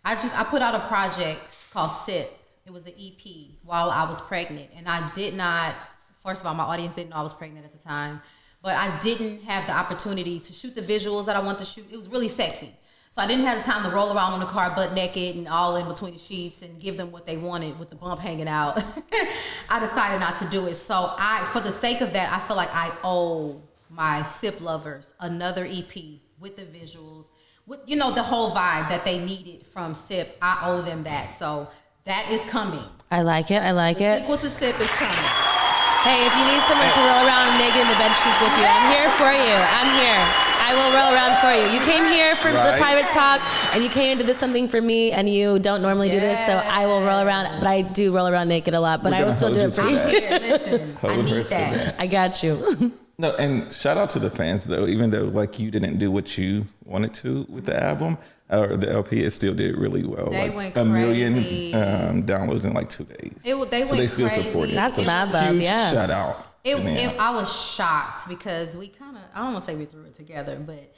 I put out a project called SIP. It was an EP while I was pregnant. And I did not, first of all, my audience didn't know I was pregnant at the time. But I didn't have the opportunity to shoot the visuals that I wanted to shoot. It was really sexy. So I didn't have the time to roll around on the car butt naked and all in between the sheets and give them what they wanted with the bump hanging out. I decided not to do it. So for the sake of that, I feel like I owe my SIP lovers another EP with the visuals, with, you know, the whole vibe that they needed from SIP. I owe them that. So that is coming. I like it. The sequel to SIP is coming. Hey, if you need someone to roll around naked in the bed sheets with you, I'm here for you. I'm here. I will roll around for you. You came here for the Private Talk, and you came into something for me, and you don't normally do this, so I will roll around. But I do roll around naked a lot, but I will still do it for you. Listen, I need that. I got you. No, and shout out to the fans, though. Even though, like, you didn't do what you wanted to with the album, or the LP, it still did really well. They like went 1 million downloads in like 2 days. They went still crazy. supported. That's so mad love, huge yeah. Shout out. I was shocked because we kind of, I don't want to say we threw it together, but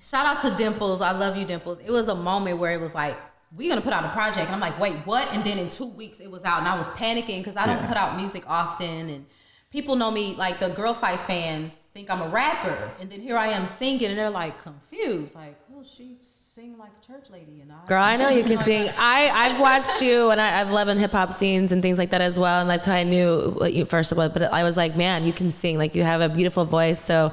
shout out to Dimples. I love you, Dimples. It was a moment where it was like, we're going to put out a project. And I'm like, wait, what? And then in 2 weeks it was out, and I was panicking because I don't put out music often. And people know me, like the Girl Fight fans think I'm a rapper. And then here I am singing, and they're like confused. Like, who oh, she sing like a church lady. And Girl, I know you can sing. I've watched you, and I love in hip hop scenes and things like that as well. And that's how I knew what you first was. But I was like, man, you can sing. Like, you have a beautiful voice. So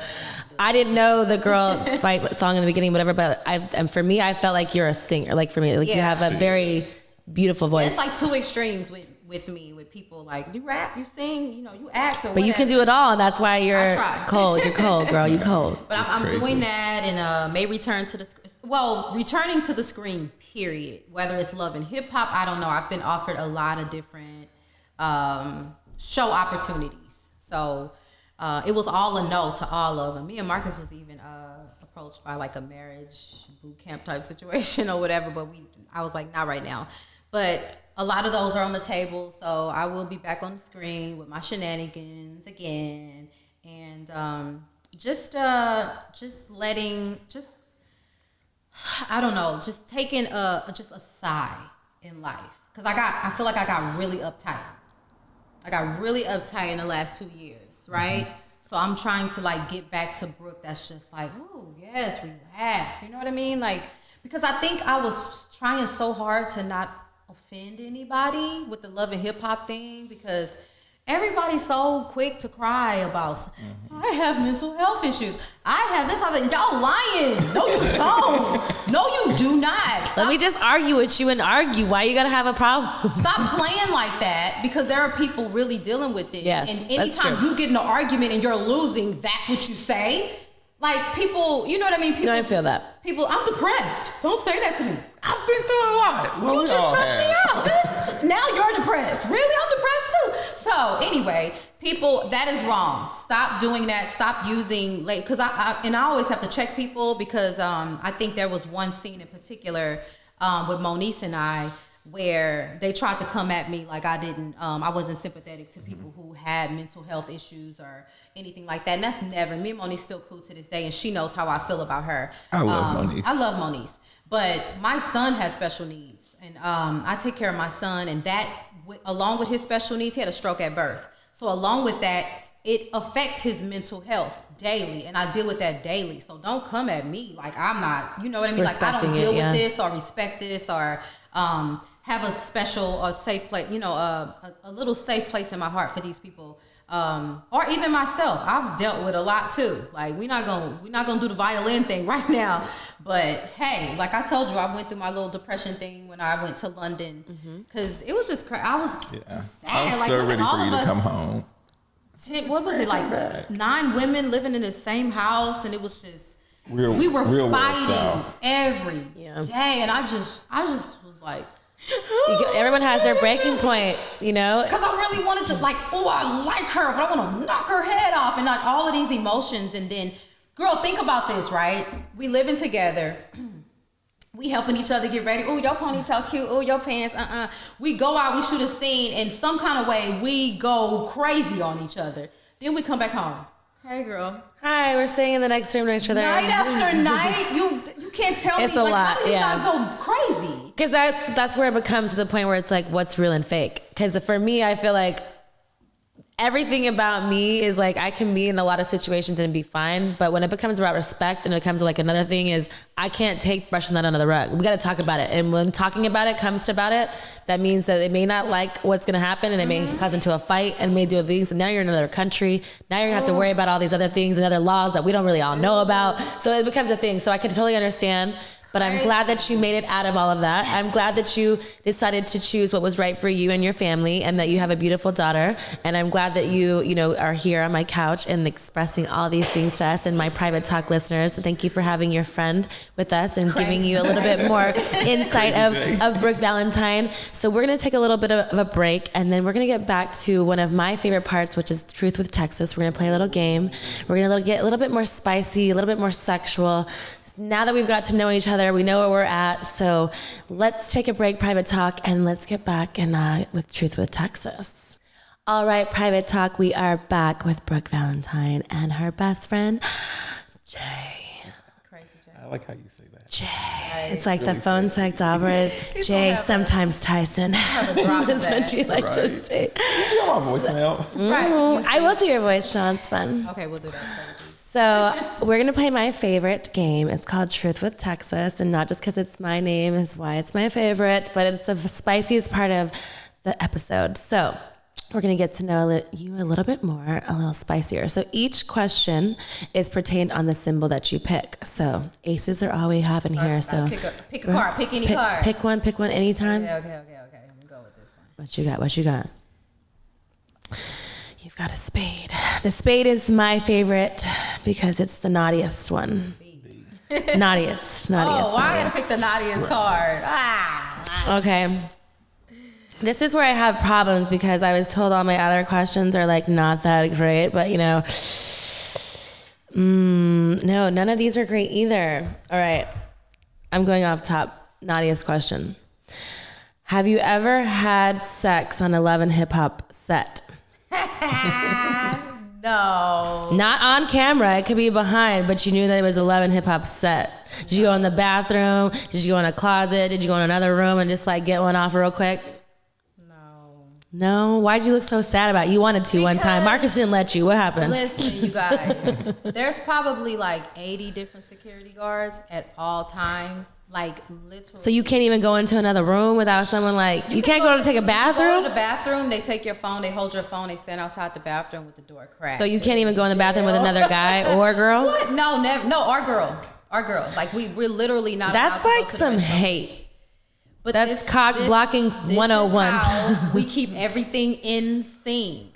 I didn't know the girl fight song in the beginning, whatever. But and for me, I felt like you're a singer. Like, for me, like, you have a very beautiful voice. It's like two extremes with me, with people. Like, you rap, you sing, you know, you act. Or but you can do it all, and that's why you're cold. You're cold, girl. You cold. But I'm doing that, and may returning to the screen, period. Whether it's love and hip hop, I don't know. I've been offered a lot of different show opportunities. So it was all a no to all of them. Me and Marcus was even approached by like a marriage boot camp type situation or whatever, but I was like, not right now. But a lot of those are on the table, so I will be back on the screen with my shenanigans again, and just taking a sigh in life, because I feel like I got really uptight. I got really uptight in the last 2 years, right? Mm-hmm. So I'm trying to like get back to Brooke that's just like, oh yes, relax. You know what I mean? Like, because I think I was trying so hard to not offend anybody with the love and hip hop thing, because everybody's so quick to cry about, I have mental health issues. I have this, y'all lying. No, you don't. No, you do not. Let me just argue with you and argue. Why you gotta have a problem? Stop playing like that, because there are people really dealing with it. Yes, and anytime you get in an argument and you're losing, that's what you say. Like, people, you know what I mean? People, no, I feel that. People, I'm depressed. Don't say that to me. I've been through a lot. Well, you just pressed me out. Now you're depressed. Really? I'm depressed too. So anyway, people, that is wrong. Stop doing that. Stop using, like, because I always have to check people, because I think there was one scene in particular with Moniece and I, where they tried to come at me like I wasn't sympathetic to people who had mental health issues or anything like that. And that's never, me and Moniece still cool to this day, and she knows how I feel about her. I love Moniece. But my son has special needs, and I take care of my son, and that, along with his special needs, he had a stroke at birth. So along with that, it affects his mental health daily, and I deal with that daily. So don't come at me like I'm not, you know what I mean? Like, I don't deal with this or respect this or have a special or safe place, you know, a little safe place in my heart for these people. Or even myself, I've dealt with a lot too. Like, we're not gonna do the violin thing right now, but hey, like I told you, I went through my little depression thing when I went to London, because it was just I was just sad. I was so ready for you to come home. What was it, like 9 women living in the same house, and it was just we were fighting every day, and I just was like, everyone has their breaking point, you know? Because I really wanted to, like, oh, I like her, but I want to knock her head off, and like all of these emotions. And then, girl, think about this, right? We living together. We helping each other get ready. Oh, your ponytail cute. Oh, your pants. We go out, we shoot a scene. In some kind of way, we go crazy on each other. Then we come back home. Hey, girl. Hi, we're staying in the next room to each other. Night after night, you can't tell it's me. A like, lot, how do you not go crazy? Because that's where it becomes to the point where it's like, what's real and fake? Because for me, I feel like everything about me is like, I can be in a lot of situations and be fine, but when it becomes about respect and it comes to like another thing is, I can't take brushing that under the rug. We got to talk about it. And when talking about it comes to about it, that means that they may not like what's going to happen, and it may cause into a fight and may do things. And now you're in another country. Now you're gonna have to worry about all these other things and other laws that we don't really all know about. So it becomes a thing. So I can totally understand. But I'm glad that you made it out of all of that. I'm glad that you decided to choose what was right for you and your family, and that you have a beautiful daughter. And I'm glad that you are here on my couch and expressing all these things to us and my private talk listeners. Thank you for having your friend with us and giving you a little bit more insight of Brooke Valentine. So we're going to take a little bit of a break, and then we're going to get back to one of my favorite parts, which is Truth with Texas. We're going to play a little game. We're going to get a little bit more spicy, a little bit more sexual. Now that we've got to know each other, we know where we're at. So let's take a break, Private Talk, and let's get back with Truth with Texas. All right, Private Talk, we are back with Brooke Valentine and her best friend, Jay. Crazy Jay. I like how you say that. Jay. It's like really the phone sex opera. Jay, sometimes Tyson. That's what you like to say. You know my voicemail. Right. I will do your voicemail. It's fun. Okay, we'll do that. So we're going to play my favorite game. It's called Truth with Texas. And not just because it's my name is why it's my favorite, but it's the spiciest part of the episode. So we're going to get to know you a little bit more, a little spicier. So each question is pertained on the symbol that you pick. So aces are all we have in here. So pick a card. Pick any card. Pick one anytime. Okay. I'm going to go with this one. What you got? You've got a spade. The spade is my favorite because it's the naughtiest one. Naughtiest. Oh, I gotta pick the naughtiest card. Okay. This is where I have problems because I was told all my other questions are like not that great, but you know, no, none of these are great either. All right. I'm going off top. Naughtiest question. Have you ever had sex on a Love and Hip Hop set? No. Not on camera. It could be behind, but you knew that it was a Love and Hip Hop set. Did you go in the bathroom? Did you go in a closet? Did you go in another room and just like get one off real quick? No? Why'd you look so sad about it? You wanted to one time. Marcus didn't let you. What happened? Listen, you guys. There's probably like 80 different security guards at all times. Like literally. So you can't even go into another room without someone like, you can't go to take a bathroom? You go to the bathroom, they take your phone, they hold your phone, they stand outside the bathroom with the door cracked. So you can't even go in the bathroom with another guy or girl? What? No, never. No, our girl. Like we're literally not. That's like some hate. But that's cock blocking 101. This is how we keep everything in scene.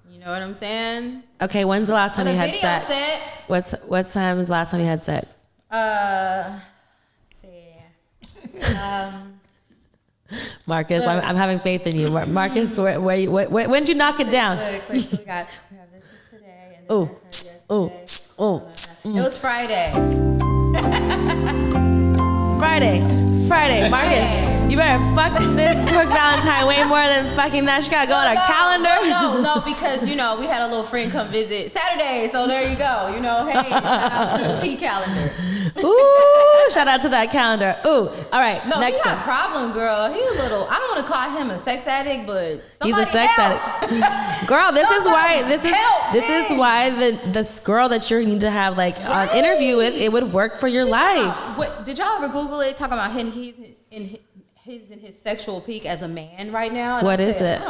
You know what I'm saying? Okay, when's the last time you had sex? What time was the last time you had sex? Marcus, I'm having faith in you. Marcus, when did you knock it down? We have this today. And it was Friday. Friday. Marcus, you better fuck this Brooke Valentine way more than fucking that. She gotta go on our calendar. No, because, you know, we had a little friend come visit Saturday, so there you go. You know, hey, shout out to the P calendar. Ooh, shout out to that calendar. Ooh, all right, no, next he one. got a problem, girl. He's a little, I don't want to call him a sex addict, but he's a sex addict. Girl, this is why this girl that you need to have like an interview with, it would work for your life. Did y'all ever Google it? Talking about him, he's in his sexual peak as a man right now. And what is it?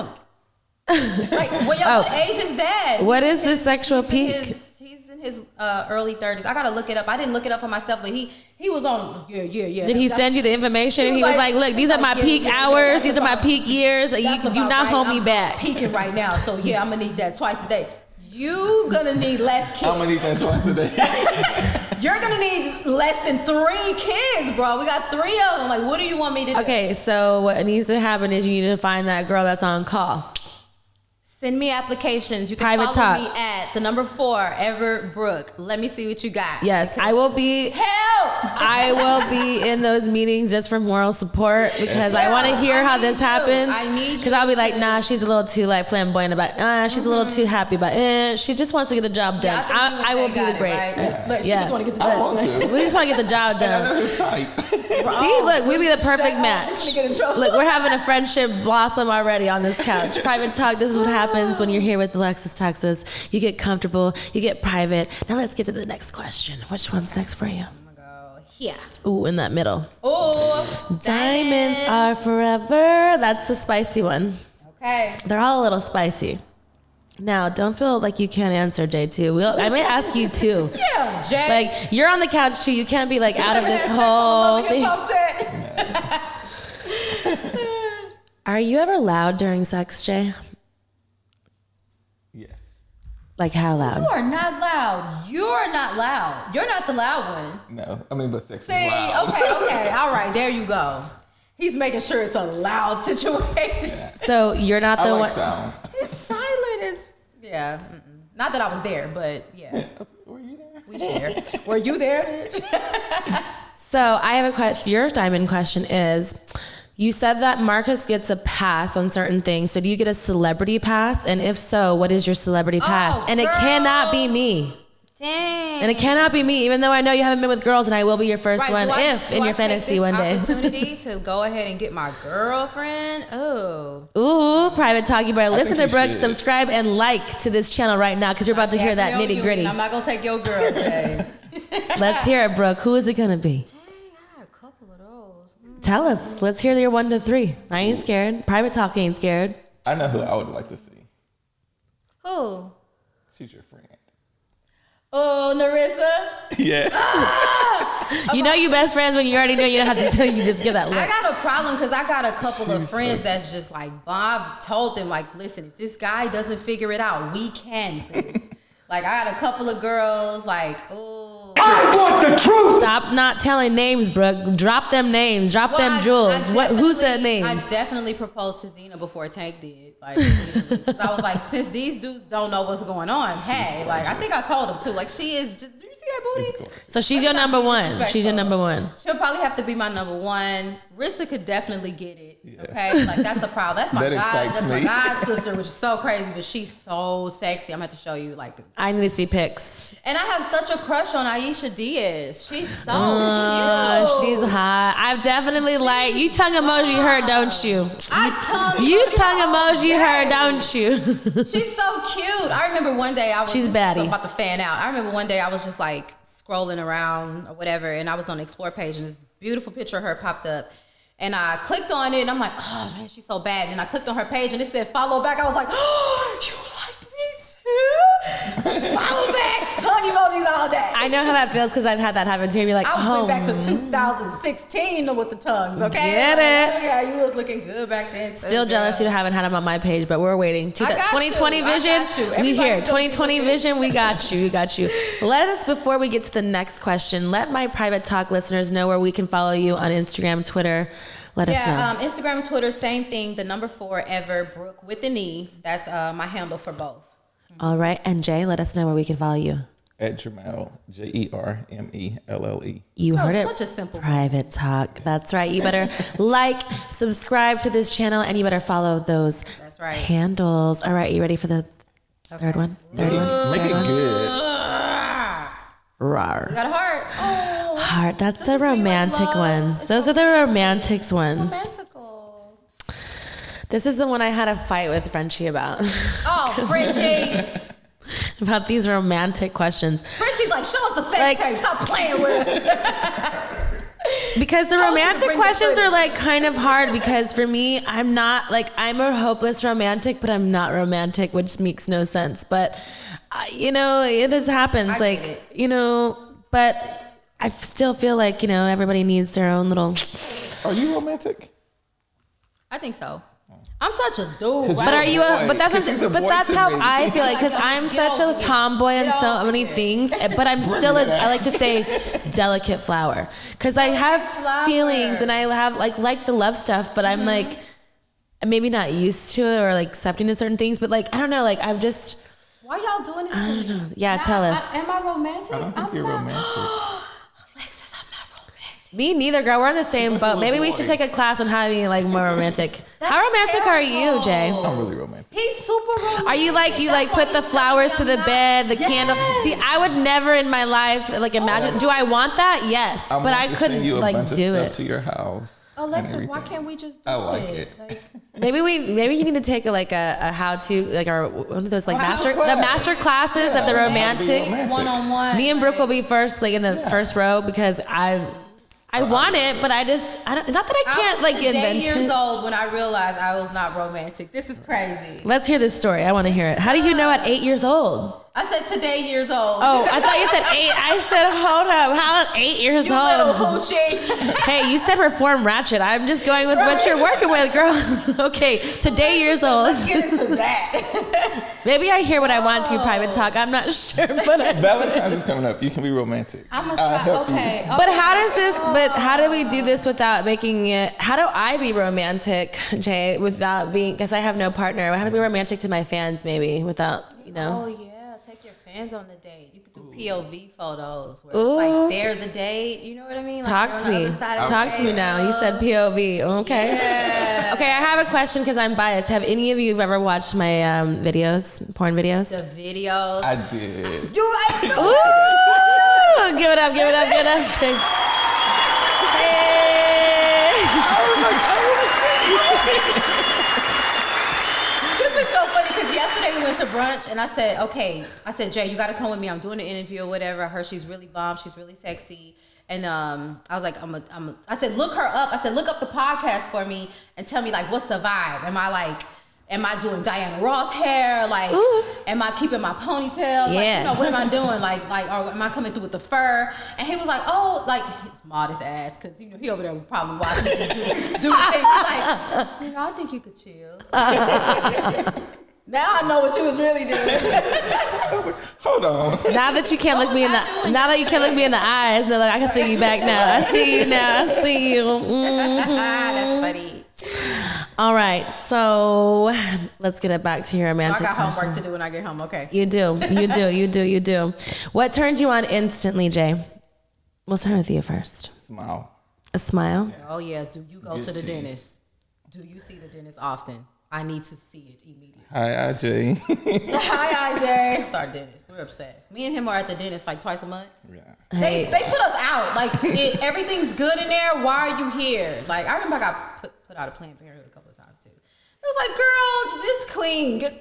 Like, what age is that? What is this sexual peak? He's in his early 30s. I gotta look it up. I didn't look it up for myself, but he was on. Yeah. Did he send you the information? And he was like, "Look, these are my peak hours. These are my peak years. You do not hold me back." Peaking right now, so yeah, I'm gonna need that twice a day. You gonna need less kids. I'm gonna need that twice a day. You're gonna need less than 3 kids, bro. We got 3 of them. Like, what do you want me to do? Okay, so what needs to happen is you need to find that girl that's on call. Send me applications. You can follow me at the number 4 Ever Brooke. Let me see what you got. Yes, I will be. Help! I will be in those meetings just for moral support because I want to hear how this happens. I need you. Because I'll be like, nah, she's a little too like flamboyant about it. She's a little too happy about it. She just wants to get the job done. Yeah, I will be the great. Right? Look, she just want to get the job done. We just want to get the job done. And I know his type. See, look, we be the perfect match. Look, we're having a friendship blossom already on this couch. Private talk. This is what happens when you're here with Alexis Texas. You get comfortable. You get private. Now let's get to the next question. Which one's next for you? I'm gonna go here. Ooh, in that middle. Ooh, diamonds are forever. That's the spicy one. Okay. They're all a little spicy. Now, don't feel like you can't answer, Jay, too. I may ask you, too. Yeah, Jay. Like, you're on the couch, too. You can't be, like, out of this whole thing. Are you ever loud during sex, Jay? Yes. Like, how loud? You are not loud. You're not loud. You're not the loud one. No. I mean, but sex is See, loud. okay. All right, there you go. He's making sure it's a loud situation. So, you're not the one. Sound. It's silent. Yeah. Not that I was there, but yeah. Were you there? We share. Were you there? So, I have a question. Your diamond question is, you said that Marcus gets a pass on certain things. So do you get a celebrity pass? And if so, what is your celebrity pass? And it cannot be me. Dang. And it cannot be me, even though I know you haven't been with girls, and I will be your first one in your fantasy one day. Opportunity to go ahead and get my girlfriend. Oh. Ooh, private talk. You better listen to Brooke, subscribe, and like to this channel right now, because you're about to hear that nitty gritty. I'm not gonna take your girl, Jay. Let's hear it, Brooke. Who is it gonna be? Dang, I had a couple of those. Tell us. Let's hear your 1 to 3. I ain't scared. Private talk ain't scared. I know who I would like to see. Who? She's your friend. Oh, Narissa? Yeah. You know you best friends when you already know you don't have to tell you, just give that look. I got a problem because I got a couple of friends that's just like, Bob told them, like, listen, if this guy doesn't figure it out, we can, sis. Like, I got a couple of girls, like, oh. I want the truth! Stop not telling names, Brooke. Drop them names. Drop them jewels. Who's that name? I definitely proposed to Zena before Tank did. Like, 'cause I was like, since these dudes don't know what's going on, hey, like, I think I told them too. Like, she is just, did you see that booty? So she's your number one. She's your number one. She'll probably have to be my number one. Rissa could definitely get it. Okay, like that's a problem. That's my god sister, which is so crazy, but she's so sexy. I'm gonna have to show you like. I need to see pics. And I have such a crush on Aisha Diaz. She's so cute. She's hot. I've definitely you tongue emoji her, don't you? You tongue emoji her, don't you? She's so cute. I remember one day I was She's baddie. about to fan out. I remember one day I was just like scrolling around or whatever, and I was on the Explore page, and this beautiful picture of her popped up. And I clicked on it, and I'm like, oh, man, she's so bad. And I clicked on her page, and it said follow back. I was like, oh, you like me too? Follow back. Tongue emojis all day. I know how that feels because I've had that happen too. You're like, I went back to 2016 with the tongues, okay? Get it. Yeah, you was looking good back then. Still jealous you haven't had them on my page, but we're waiting. 2020 vision, we here. 2020 vision, we got you. We got you. Let us, before we get to the next question, let my private talk listeners know where we can follow you on Instagram, Twitter. Let us know. Instagram and Twitter, same thing. The number 4 ever, Brooke with an E. That's my handle for both. All right. And Jay, let us know where we can follow you. At Jermelle, Jermelle. You heard it. Such a simple private talk. That's right. You better subscribe to this channel, and you better follow those handles. All right. You ready for the third one? Make it good. Rawr. You got a heart. Oh. Heart. That's the romantic ones. Those are the romantic ones. Romantical. This is the one I had a fight with Frenchie about. Oh, Frenchie. About these romantic questions. Frenchie's like, show us the sex tape. Stop playing with us. Because the romantic questions are like kind of hard, because for me, I'm a hopeless romantic, but I'm not romantic, which makes no sense. But, it just happens. But I still feel like, everybody needs their own little. Are you romantic? I think so. I'm such a dude. But are you? But that's how I feel like, because I'm such a tomboy and so many things. But I'm still I like to say delicate flower, because I have feelings and I have like the love stuff. But I'm like maybe not used to it or like accepting to certain things. But I don't know. I'm just. Why y'all doing this? I don't know. Yeah, tell us. Am I romantic? I don't think you're romantic. Alexis, I'm not romantic. Me neither, girl. We're in the same boat. Maybe we should take a class on how to be more romantic. How romantic are you, Jay? I'm really romantic. He's super romantic. Are you put the flowers to the bed, the candle? See, I would never in my life imagine. Do I want that? Yes, but I couldn't do it. To your house. Alexis, why can't we just do it? I like it. Maybe you need to take a how to our one of those master classes of the romantics. One-on-one. Me and Brooke will be first in the first row, because I want it, but not that I can't invent it. 8 years old when I realized I was not romantic. This is crazy. Let's hear this story. I want to hear it. How do you know at 8 years old? I said today years old. Oh, I thought you said 8. I said, hold up. How at 8 years you old? Little hoochie. Hey, you said perform Ratchet. I'm just going with what you're working with, girl. Okay, today years old. Let's get into that. Maybe I hear what I want to private talk. I'm not sure, but Valentine's is coming up. You can be romantic. I'm gonna try. Okay. But how do we do this without making it? How do I be romantic, Jay, without being? Because I have no partner. How to be romantic to my fans, maybe without Oh yeah. Take your fans on the date. You could do POV photos where it's they're the date. You know what I mean? Talk to me. Talk to me now. You said POV. Okay. Yeah. Okay, I have a question because I'm biased. Have any of you ever watched my videos, porn videos? The videos. I did. You like the Ooh, give it up, give it up, give it up. Hey. This is so funny because yesterday we went to brunch and I said, Jay, you got to come with me. I'm doing an interview or whatever. I heard she's really bomb. She's really sexy. And I was like, I said, look her up. I said, look up the podcast for me and tell me like, what's the vibe? Am I doing Diana Ross hair? Like, ooh. Am I keeping my ponytail? Yeah. Like, what am I doing? Like, or am I coming through with the fur? And he was like, oh, like, his modest ass, because, he over there probably watching me do the thing. He's like, I think you could chill. Now I know what she was really doing. I was like, hold on. Now that you can't look me in the eyes, no, like, I can see you back now. I see you now. I see you. Mm-hmm. That's funny. All right, so let's get it back to your romantic question. I got question. homework to do when I get home. Okay. You do. What turns you on instantly, Jay? We'll start with you first. Smile. A smile? Yeah. Oh yes. Do you go to the dentist? Do you see the dentist often? I need to see it immediately. Hi, IJ. Hi, IJ. It's our dentist. We're obsessed. Me and him are at the dentist like twice a month. Yeah. They put us out. Like, everything's good in there. Why are you here? Like, I remember I got put out of Planned Parenthood a couple of times, too. It was like, girl, this clean. That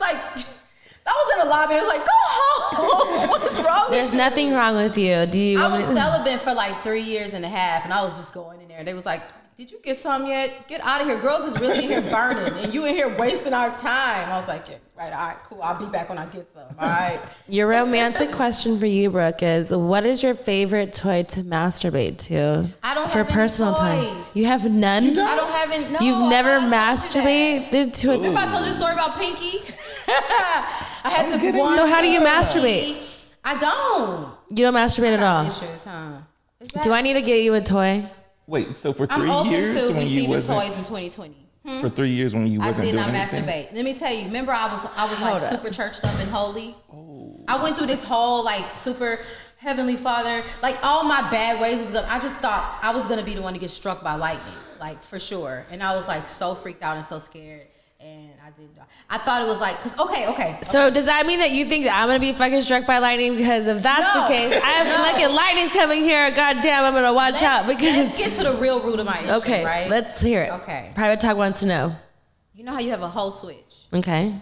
was in the lobby. It was like, go home. What's wrong with you? There's nothing wrong with you. I was celibate for like 3 years and a half, and I was just going in there. They was like, did you get some yet? Get out of here. Girls is really in here burning, and you in here wasting our time. I was like, yeah, right, all right, cool. I'll be back when I get some, all right? Your romantic question for you, Brooke, is what is your favorite toy to masturbate to? I don't for have personal any time. toys. You have none? I don't have any. No, You've never masturbated to a Remember I told you a story about Pinky? I had this one. So how do you masturbate? I don't. You don't masturbate at all? Issues, huh? Do I need to get you a toy? Wait, so for I'm 3 open years to when you receiving wasn't toys in 2020. For 3 years when you wasn't I did doing not anything? masturbate. Let me tell you. Remember, I was like super churched up and holy. Oh. I went through this whole like super Heavenly Father, like all my bad ways was gonna. I just thought I was gonna be the one to get struck by lightning, like for sure. And I was like so freaked out and so scared. And I thought it was like, cause okay. So does that mean that you think that I'm gonna be fucking struck by lightning? Because if that's the case, I have like lightning's coming here. Goddamn, I'm gonna watch out because. Let's get to the real root of my issue. Okay, right? Let's hear it. Okay. Private Talk wants to know. You know how you have a whole switch? Okay.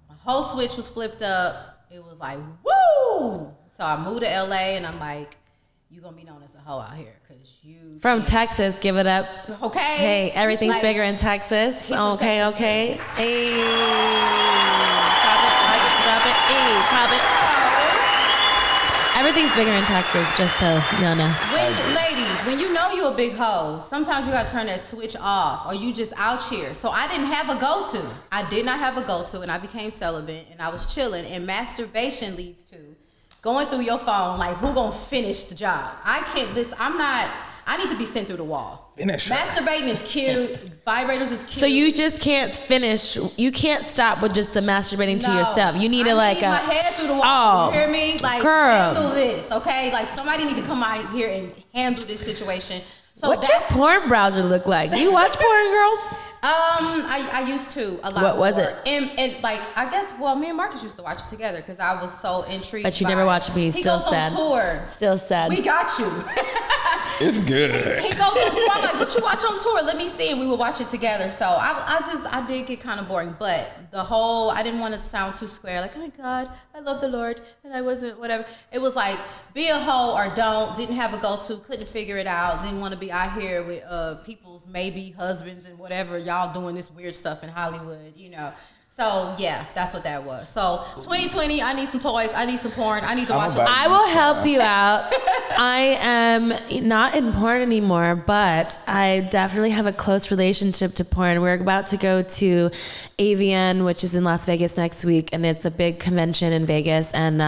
My whole switch was flipped up. It was like woo. So I moved to LA, and I'm like, you gonna be known as a hoe out here, cause you from Texas. Give it up. Okay. Hey, everything's like, bigger in Texas. Okay. Texas Hey. Drop it. Hey, pop it. Everything's bigger in Texas, just so y'all know. Ladies, when you know you a big hoe, sometimes you gotta turn that switch off, or you just out here. So I didn't have a go-to. I did not have a go-to, and I became celibate, and I was chilling. And masturbation leads to going through your phone, like, who gonna finish the job? I need to be sent through the wall. Finish her. Masturbating is cute. Vibrators is cute. So you just can't finish. You can't stop with just the masturbating to yourself. You need to my head through the wall. You hear me? Like, girl. handle this, okay? Like, somebody need to come out here and handle this situation. So what's your porn browser look like? Do you watch porn, girl? I used to a lot. What was it? And like, I guess, well, me and Marcus used to watch it together because I was so intrigued. But you never watched me. Still sad. He goes on tour. Still sad. We got you. It's good. He goes on tour. I'm like, what you watch on tour? Let me see. And we would watch it together. So I did get kind of boring. But I didn't want to sound too square. Like, oh my God, I love the Lord. And I wasn't, whatever. It was like, be a hoe or don't. Didn't have a go-to. Couldn't figure it out. Didn't want to be out here with people's maybe husbands and whatever. Y'all doing this weird stuff in Hollywood, you know. So, yeah, that's what that was. So, 2020, I need some toys. I need some porn. I need to watch it. I will help you out. I am not in porn anymore, but I definitely have a close relationship to porn. We're about to go to AVN, which is in Las Vegas next week, and it's a big convention in Vegas, and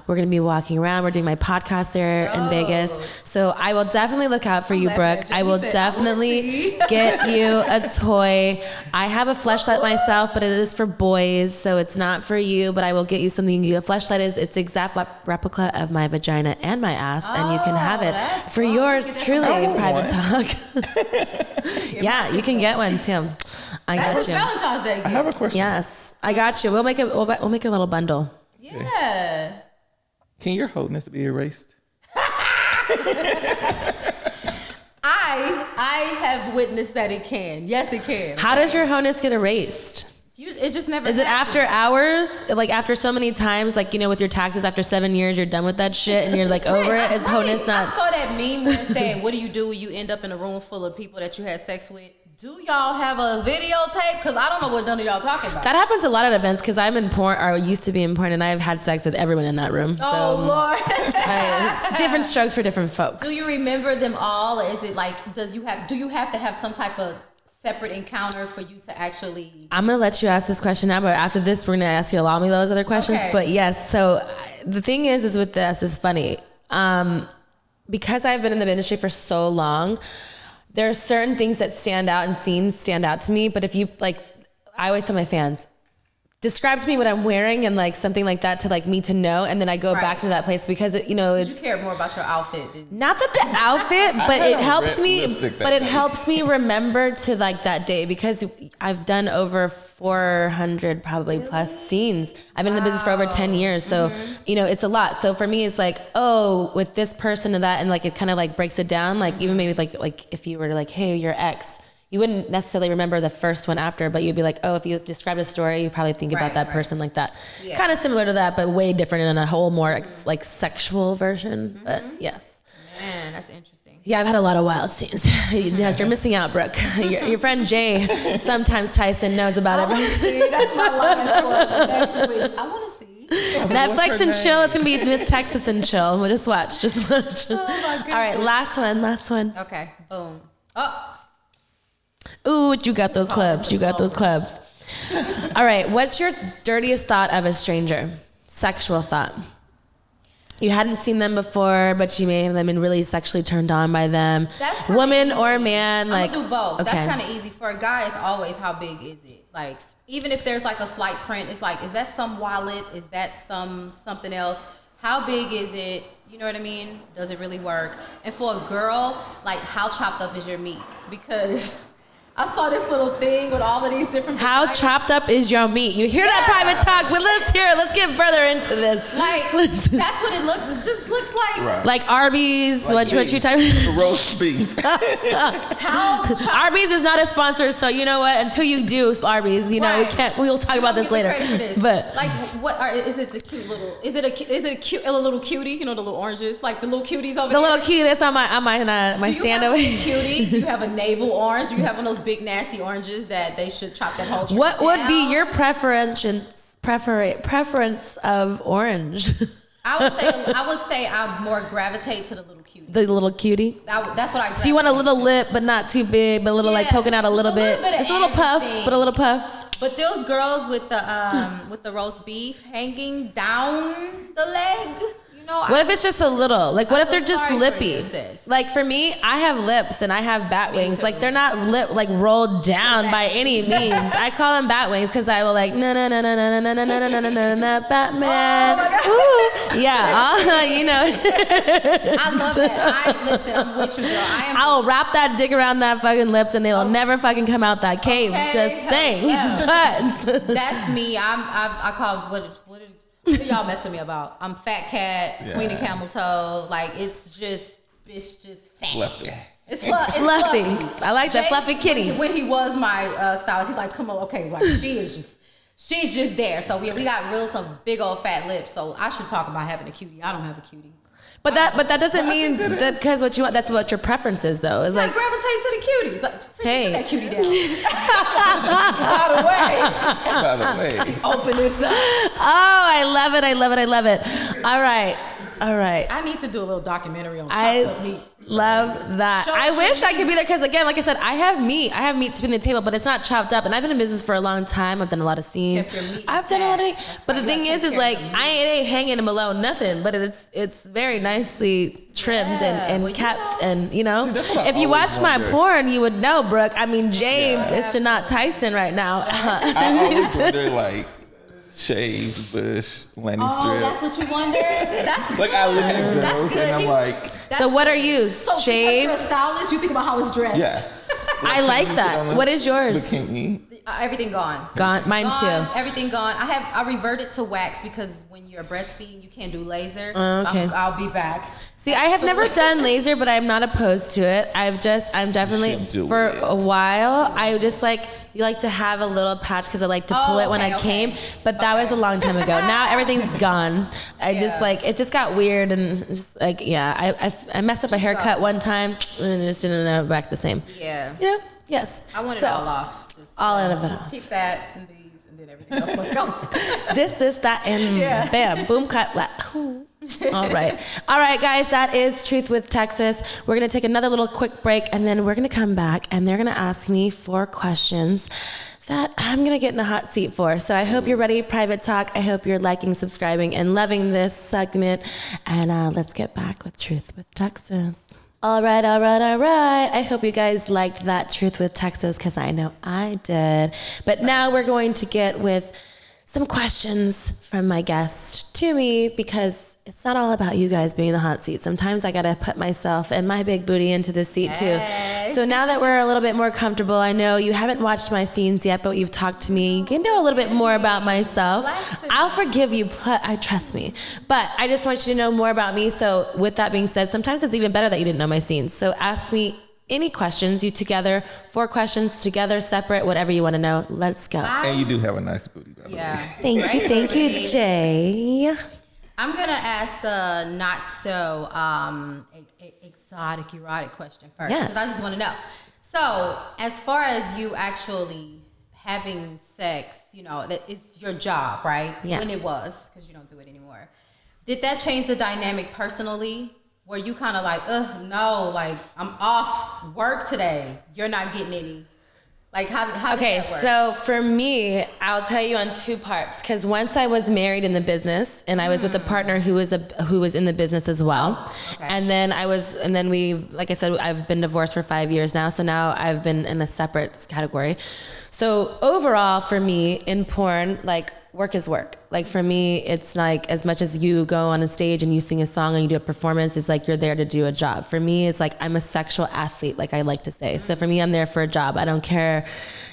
we're going to be walking around. We're doing my podcast there in Vegas. So I will definitely look out for you, Brooke. I will definitely get you a toy. I have a fleshlight myself, but it is for boys, so it's not for you, but I will get you something. A fleshlight is its exact replica of my vagina and my ass, and you can have it for yours truly. Private talk. Yeah, you can get one too. I got you. Valentine's Day. I have a question. Yes, I got you. We'll make it. We'll make a little bundle. Yeah. Can your wholeness be erased? I have witnessed that it can. Yes, it can. How does your wholeness get erased? It just never. Is it after hours? Like after so many times, like with your taxes, after 7 years, you're done with that shit and you're like over it? Is wholeness not? I saw that meme where it said, "What do you do when you end up in a room full of people that you had sex with? Do y'all have a videotape? Because I don't know what none of y'all talking about." That happens a lot at events because I'm in porn, or used to be in porn, and I've had sex with everyone in that room. Oh, Lord. It's different strokes for different folks. Do you remember them all? Or is it like, do you have to have some type of separate encounter for you to actually? I'm going to let you ask this question now, but after this, we're going to ask you to allow me those other questions. Okay. But yes, so the thing is with this, is funny. Because I've been in the industry for so long, there are certain things that stand out and scenes stand out to me. But if you I always tell my fans, describe to me what I'm wearing and something like that to me to know. And then I go back to that place because it's, you care more about your outfit. Not that the outfit, but it helps me, helps me remember to that day because I've done over 400 probably plus scenes. I've been in the business for over 10 years. So, it's a lot. So for me, it's with this person and that, and it kind of breaks it down. Even maybe if you were to hey, your ex, you wouldn't necessarily remember the first one after, but you'd be if you described a story, you probably think about that person like that. Yeah. Kind of similar to that, but way different in a whole more sexual version. But yes. Man, that's interesting. Yeah, I've had a lot of wild scenes. Yes, you're missing out, Brooke. Your friend Jay, sometimes Tyson, knows about it. See, that's my line next week. I want to see. Netflix and chill. It's gonna be Miss Texas and chill. We'll just watch. Oh my goodness. All right, last one. Okay, boom. Oh. Ooh, you got those clubs. All right, what's your dirtiest thought of a stranger? Sexual thought. You hadn't seen them before, but you may have been really sexually turned on by them. That's woman or man. I'm gonna do both. Okay. That's kind of easy. For a guy, it's always how big is it? Even if there's a slight print, it's is that some wallet? Is that something else? How big is it? You know what I mean? Does it really work? And for a girl, how chopped up is your meat? Because I saw this little thing with all of these different. How chopped up is your meat? You hear that private talk? Well, let's hear it. Let's get further into this. That's what it looks. It just looks like. Right. Like Arby's. What you type? Roast beef. Arby's is not a sponsor, so you know what? Until you do Arby's, we can't. We'll talk about this later. But is it the cute little? Is it a cute a little cutie? You know the little oranges, the little cuties over there. The little cutie that's on my stand over here. Cutie? Do you have a navel orange? Do you have one of those big nasty oranges that they should chop that whole tree What down? would be your preference of orange? I would say I more gravitate to the little cutie. The little cutie? That's what I So you want a little lip, but not too big, but a little poking out a little bit. Just a little puff, but a little puff. But those girls with the roast beef hanging down the leg. What if it's just a little? What if they're just lippy? For me, I have lips and I have bat wings. They're not rolled down by any means. I call them bat wings because I will no Batman. Ooh. Yeah, I love that. Listen, I'm with you, girl. I'll wrap that dick around that fucking lips and they will never fucking come out that cave. Just saying. But that's me. I call what y'all mess with me about? I'm Fat Cat, Queen of Camel Toe. It's just Fluffy. It's fluffy. I like that fluffy kitty. When he was my stylist, he's come on, okay, she's just there. So we got some big old fat lips. So I should talk about having a cutie. I don't have a cutie. But that doesn't mean that because what you want. That's what your preference is, though. Is gravitate to the cuties. Hey, put that cutie down. By the way, open this up. Oh, I love it. All right. I need to do a little documentary on chocolate meat. Love that. I wish I could be there because, again, like I said, I have meat to spin the table, but it's not chopped up. And I've been in business for a long time. I've done a lot of scenes. I've done a lot of. But the thing is like I ain't hanging below nothing. But it's very nicely trimmed and kept. And see, if you watch my porn, you would know, Brooke. I mean, James is to not Tyson right now. I always wonder like. Shave, bush, landing strip. Oh, that's what you wonder? That's good. Like I look at girls and I'm like. So what are you? So Shave? Because you're a stylist, you think about how it's dressed. Yeah. I like that. What is yours? Bikini. Everything gone. Mine too. Everything gone. I reverted to wax because when you're breastfeeding, you can't do laser. Okay. I'll be back. See, I have never done laser, but I'm not opposed to it. I'm definitely for a while. I just you like to have a little patch because I like to pull it when I came, but that was a long time ago. Now everything's gone. I just it just got weird and just I messed up a haircut one time and it just didn't end up back the same. Yeah. Yes. I want it all off. All out of it. Just keep that and these, and then everything else must go. this, that, and bam, boom, cut, All right, guys, that is Truth with Texas. We're gonna take another little quick break, and then we're gonna come back, and they're gonna ask me 4 questions that I'm gonna get in the hot seat for. So I hope you're ready, Private Talk. I hope you're liking, subscribing, and loving this segment. And let's get back with Truth with Texas. All right. I hope you guys liked that Truth with Texas because I know I did. But now we're going to get with some questions from my guest to me because it's not all about you guys being in the hot seat. Sometimes I got to put myself and my big booty into the seat too. So now that we're a little bit more comfortable, I know you haven't watched my scenes yet, but you've talked to me. You can know a little bit more about myself. I'll forgive you, trust me. But I just want you to know more about me. So with that being said, sometimes it's even better that you didn't know my scenes. So ask me any questions, you together, 4 questions together, separate, whatever you want to know. Let's go. And you do have a nice booty, by the way. Thank you, Jay. I'm gonna ask the not so exotic, erotic question first because I just want to know. So, as far as you actually having sex, that it's your job, right? Yes. When it was, because you don't do it anymore. Did that change the dynamic personally? Were you kind of like, no, I'm off work today. You're not getting any. How did that work? So for me, I'll tell you on 2 parts. Because once I was married in the business, and I was with a partner who was in the business as well, and then we, like I said, I've been divorced for 5 years now. So now I've been in a separate category. So overall, for me in porn, work is work. For me, it's as much as you go on a stage and you sing a song and you do a performance, it's you're there to do a job. For me, it's I'm a sexual athlete, I like to say. So for me, I'm there for a job. I don't care.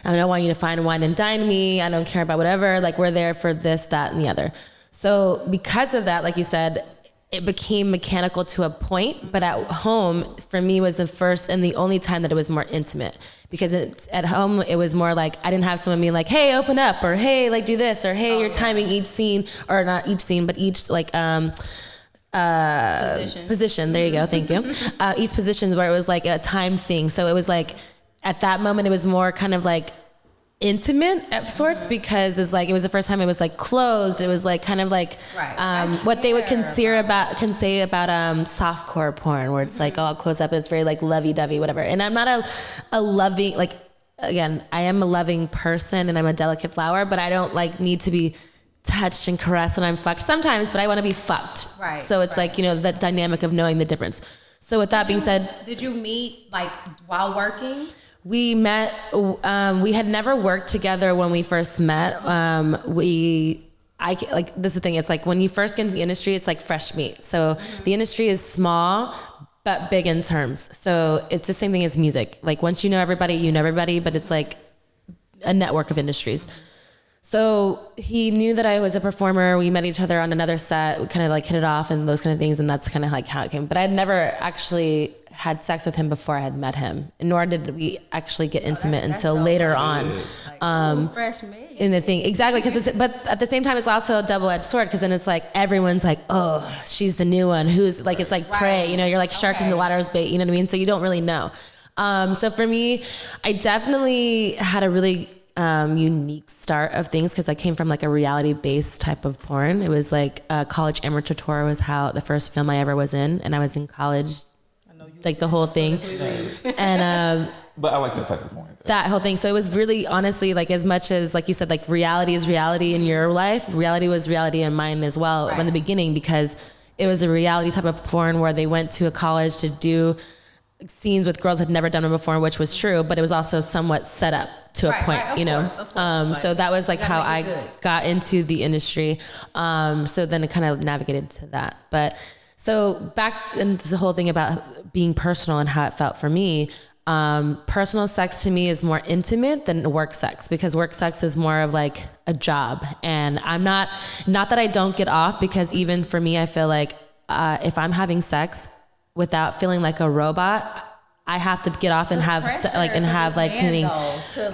I don't want you to fine wine and dine me. I don't care about whatever. We're there for this, that, and the other. So because of that, like you said, it became mechanical to a point, but at home, for me, was the first and the only time that it was more intimate. Because at home, it was more I didn't have someone being hey, open up, or hey, do this, or hey, you're timing each scene, or not each scene, but each position. There you go, thank you. Each position where it was a time thing. So it was at that moment, it was more kind of intimate of sorts because it's it was the first time it was closed. It was kind of what they would say about softcore porn, where it's all close up and it's very lovey-dovey, whatever. And I'm not a loving again, I am a loving person and I'm a delicate flower, but I don't need to be touched and caressed when I'm fucked sometimes, but I want to be fucked. Right. So it's that dynamic of knowing the difference. So with that being said, did you meet while working? We met, we had never worked together when we first met. This is the thing, it's when you first get into the industry, it's fresh meat. So the industry is small, but big in terms. So it's the same thing as music. Once you know everybody, but it's a network of industries. So he knew that I was a performer. We met each other on another set. We kind of hit it off and those kind of things. And that's kind of how it came. But I'd never actually had sex with him before I had met him, nor did we actually get intimate until later on. Fresh meat. In the thing, exactly, but at the same time, it's also a double-edged sword because then it's everyone's oh, she's the new one. Who's it's prey, you're shark in the water's bait, you know what I mean? So you don't really know. So for me, I definitely had a really unique start of things because I came from a reality-based type of porn. It was College Amateur Tour was how the first film I ever was in, and I was in college. like the whole thing. And but I like that type of point. That whole thing. So it was really honestly like as much as like you said, like reality is reality in your life, reality was reality in mine as well in the beginning, because it was a reality type of porn where they went to a college to do scenes with girls had never done it before, which was true, but it was also somewhat set up to a point, you know. So that was like how I got into the industry. So then it kind of navigated to that. But so back into the whole thing about being personal and how it felt for me. Personal sex to me is more intimate than work sex, because work sex is more of like a job, and I'm not that I don't get off, because even for me, I feel like if I'm having sex without feeling like a robot, I have to get off and have cleaning.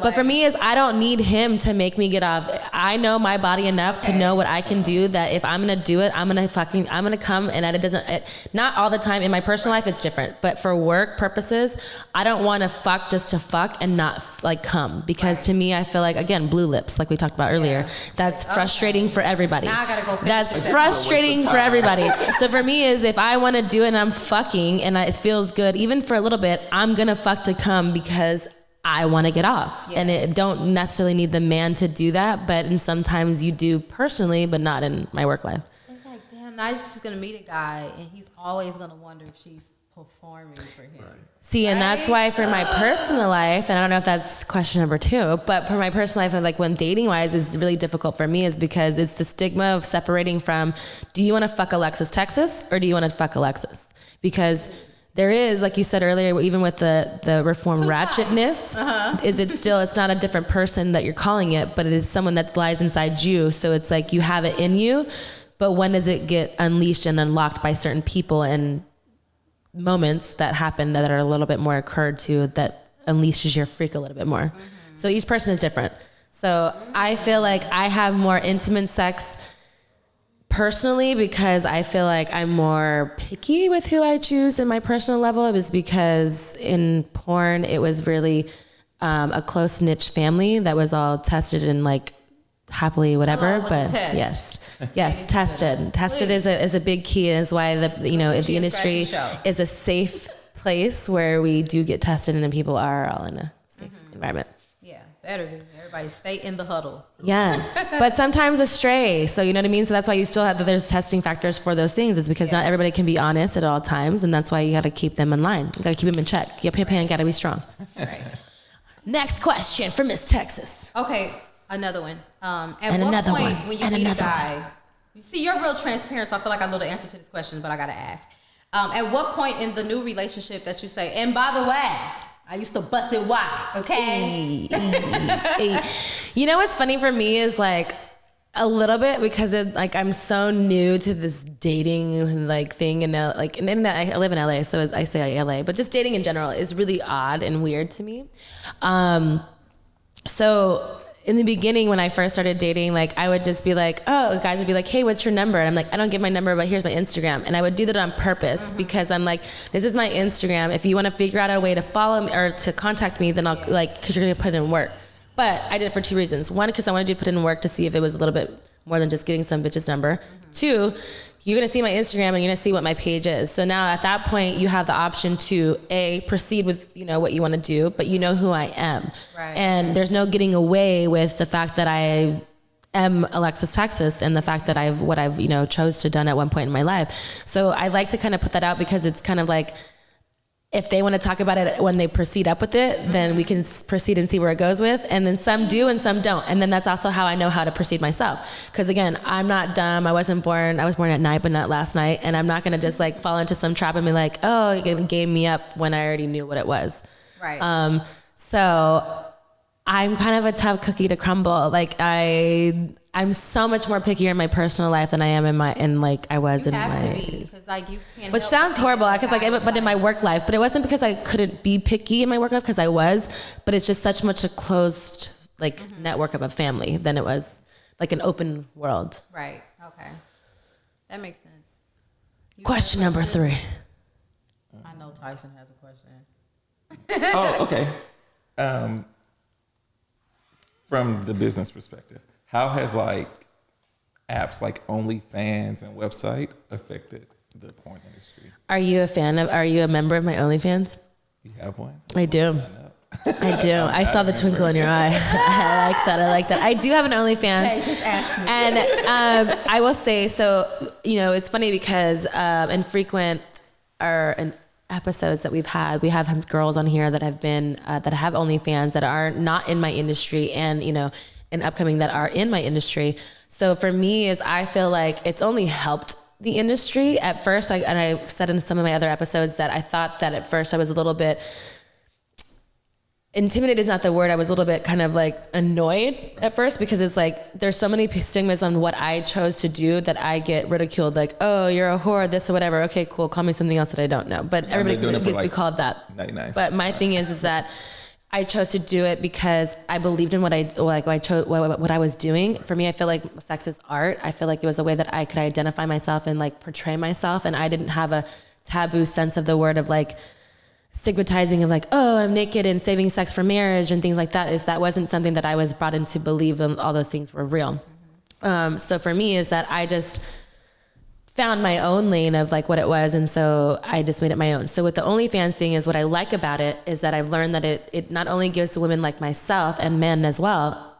But for me is I don't need him to make me get off. I know my body enough to know what I can do, that if I'm going to do it, I'm going to come, and not all the time. In my personal life, it's different, but for work purposes, I don't want to fuck just to fuck and not like come, because to me, I feel like, again, blue lips, like we talked about earlier, that's frustrating for everybody. Now I gotta go that's frustrating for everybody. So for me is if I want to do it and I'm fucking and it feels good, even for a little bit, I'm gonna fuck to come because I want to get off. And it don't necessarily need the man to do that, but and sometimes you do personally, but not in my work life. It's like, damn, now she's gonna meet a guy and he's always gonna wonder if she's performing for him. See, and that's why for my personal life, and I don't know if that's question number 2, but for my personal life, like when dating wise is really difficult for me, is because it's the stigma of separating from, do you want to fuck Alexis Texas or do you want to fuck Alexis? Because there is, like you said earlier, even with the reform ratchetness, is it still, it's not a different person that you're calling it, but it is someone that lies inside you. So it's like you have it in you, but when does it get unleashed and unlocked by certain people and moments that happen that are a little bit more occurred to, that unleashes your freak a little bit more. So each person is different. So I feel like I have more intimate sex personally because I feel like I'm more picky with who I choose in my personal level. It was because in porn, it was really a close niche family that was all tested and like happily whatever, but yes, tested is a big key, and is why the industry is a safe place where we do get tested and then people are all in a safe environment. Yeah, better be. Everybody stay in the huddle. Yes, but sometimes astray. So you know what I mean. So that's why you still have there's testing factors for those things. It's because not everybody can be honest at all times, and that's why you got to keep them in line. You got to keep them in check. Your pan got to be strong. Right. Next question for Miss Texas. Okay. Another one. At what point when you meet a guy, you see, you're real transparent, so I feel like I know the answer to this question, but I gotta ask. At what point in the new relationship that you say, and by the way, I used to bust it wide, okay? You know what's funny for me is like a little bit, because I'm so new to this dating like thing, and I live in LA, so I say LA, but just dating in general is really odd and weird to me. So in the beginning, when I first started dating, like I would just be like, oh, guys would be like, hey, what's your number? And I'm like, I don't give my number, but here's my Instagram. And I would do that on purpose because I'm like, this is my Instagram. If you want to figure out a way to follow me or to contact me, then I'll because you're going to put in work. But I did it for 2 reasons. One, because I wanted you to put in work to see if it was a little bit more than just getting some bitch's number. 2, you're going to see my Instagram and you're going to see what my page is. So now at that point, you have the option to proceed with, what you want to do, but you know who I am. Right. And there's no getting away with the fact that I am Alexis Texas and the fact that I've chose to done at one point in my life. So I like to kind of put that out because it's kind of like, if they want to talk about it when they proceed up with it, then we can proceed and see where it goes with. And then some do and some don't. And then that's also how I know how to proceed myself. Because again, I'm not dumb. I was born at night, but not last night. And I'm not going to just like fall into some trap and be like, oh, it gave me up when I already knew what it was. Right. So I'm kind of a tough cookie to crumble. Like I'm so much more pickier in my personal life than I am I was in my. You can't. Which sounds horrible, but in my work life. But it wasn't because I couldn't be picky in my work life, because I was. But it's just such much a closed network of a family than it was like an open world. Right. Okay. That makes sense. Question number 3. I know Tyson has a question. Oh, okay. From the business perspective, how has apps like OnlyFans and website affected the porn industry. Are you a member of my OnlyFans? You have one? I do. I do. I saw the twinkle in your eye. I like that. I do have an OnlyFans. Shay, just ask me. And I will say, so, it's funny because in frequent episodes that we have girls on here that have been, that have OnlyFans that are not in my industry and, and upcoming that are in my industry. So for me I feel like it's only helped the industry at first. And I said in some of my other episodes that I thought that at first I was a little bit intimidated is not the word. I was a little bit kind of like annoyed at first because it's like, there's so many stigmas on what I chose to do that I get ridiculed. Like, oh, you're a whore, this or whatever. Okay, cool. Call me something else that I don't know. But everybody gets me called that. 99. But my thing is that I chose to do it because I believed in what I was doing. For me, I feel like sex is art. I feel like there was a way that I could identify myself and like portray myself. And I didn't have a taboo sense of the word of like, stigmatizing of like, oh, I'm naked and saving sex for marriage and things like that. That wasn't something that I was brought in to believe all those things were real. So for me is that I just found my own lane of like what it was. And so I just made it my own. So with the OnlyFans thing is what I like about it is that I've learned that it not only gives women like myself and men as well,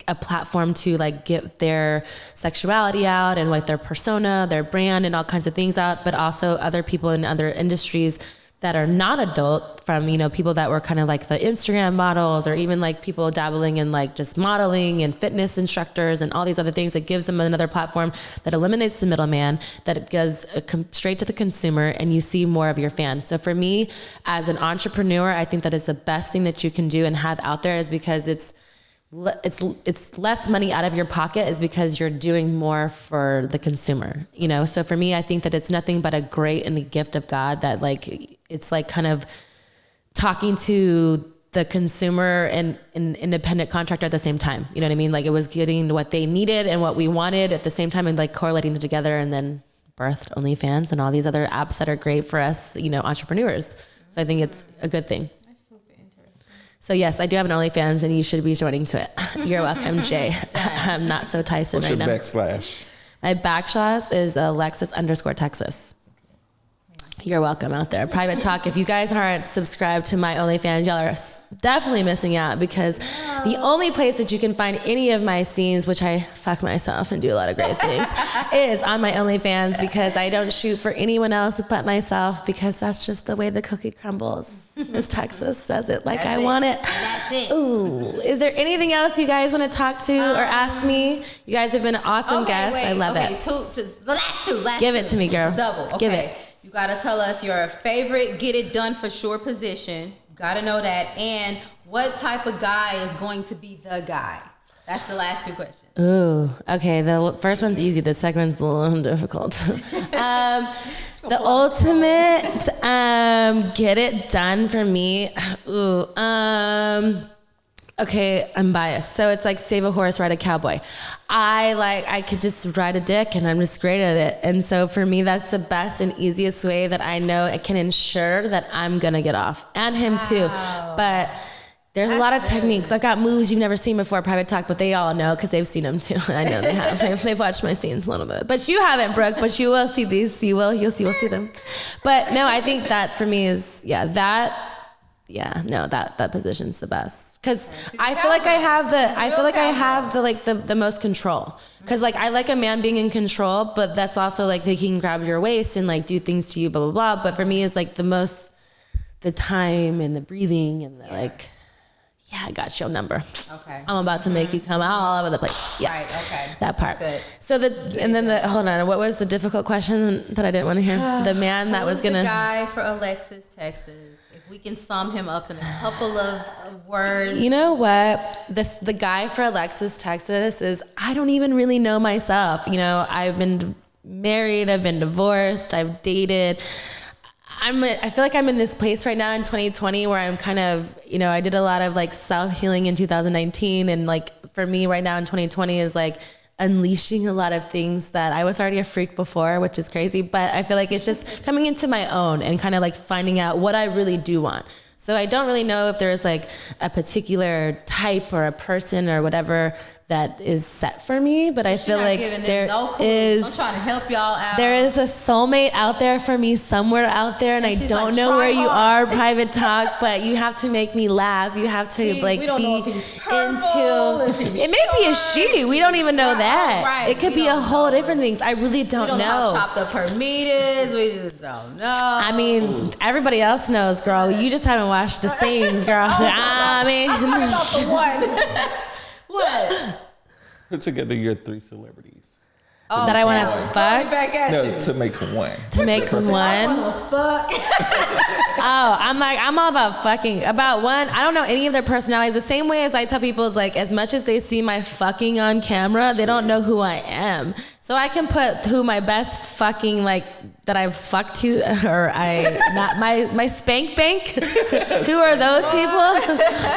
a platform to like get their sexuality out and like their persona, their brand and all kinds of things out, but also other people in other industries that are not adult from, people that were kind of like the Instagram models or even like people dabbling in like just modeling and fitness instructors and all these other things. It gives them another platform that eliminates the middleman, that it goes straight to the consumer and you see more of your fans. So for me as an entrepreneur, I think that is the best thing that you can do and have out there is because it's less money out of your pocket is because you're doing more for the consumer, So for me, I think that it's nothing but a great and a gift of God that like, it's like kind of talking to the consumer and an independent contractor at the same time. You know what I mean? Like it was getting what they needed and what we wanted at the same time and like correlating them together and then birthed OnlyFans and all these other apps that are great for us, entrepreneurs. So I think it's a good thing. So yes, I do have an OnlyFans and you should be joining to it. You're welcome, Jay. I'm not so Tyson What's right now. What's your backslash? My backslash is Alexis_Texas. You're welcome out there. Private talk. If you guys aren't subscribed to my OnlyFans, y'all are definitely missing out because the only place that you can find any of my scenes, which I fuck myself and do a lot of great things, is on my OnlyFans because I don't shoot for anyone else but myself because that's just the way the cookie crumbles. Miss Texas does it like I want it. That's it. Ooh. Is there anything else you guys want to talk to or ask me? You guys have been an awesome guests. I love it. The last two. Give it to me, girl. Double. Okay. Give it. You gotta tell us your favorite get it done for sure position. Gotta know that. And what type of guy is going to be the guy? That's the last two questions. Ooh, okay. The first one's easy. The second one's a little difficult. The ultimate get it done for me. Ooh, okay, I'm biased. So it's like save a horse, ride a cowboy. I could just ride a dick and I'm just great at it. And so for me, that's the best and easiest way that I know it can ensure that I'm gonna get off. And him too. But there's a lot of techniques. I've got moves you've never seen before, private talk, but they all know because they've seen them too. I know they have. They've watched my scenes a little bit. But you haven't, Brooke, but you will see these. You'll see them. But no, I think that for me is, that position's the best. Cause I feel like I have the most control. Cause like, I like a man being in control, but that's also like they can grab your waist and like do things to you, blah, blah, blah. But for me it's like the time and the breathing and the like, I got your number. Okay. I'm about to make you come out all over the place. Yeah. Right. Okay. That part. That's good. So hold on. What was the difficult question that I didn't want to hear? The man that was gonna. The guy for Alexis, Texas. If we can sum him up in a couple of words. You know what? The guy for Alexis, Texas is, I don't even really know myself. I've been married. I've been divorced. I've dated. I feel like I'm in this place right now in 2020 where I'm kind of, I did a lot of like self-healing in 2019. And like for me right now in 2020 is like unleashing a lot of things that I was already a freak before, which is crazy. But I feel like it's just coming into my own and kind of like finding out what I really do want. So I don't really know if there's like a particular type or a person or whatever that is set for me, but I feel like there is. I'm trying to help y'all out. There is a soulmate out there for me somewhere out there, and I don't know where you are, Private Talk, but you have to make me laugh. You have to be into. It may be a she. We don't even know that. Right. It could be a whole different things. I really don't know. We don't know how chopped up her meat is. We just don't know. I mean, everybody else knows, girl. You just haven't watched the scenes, girl. I'm talking about the one. What? Put together your 3 celebrities. That I want to fuck? To make one. To make one? Fuck. I'm all about fucking. About one, I don't know any of their personalities. The same way as I tell people is like, as much as they see my fucking on camera, they don't know who I am. So I can put who my best fucking that I've fucked to, or not my spank bank. Who are those people?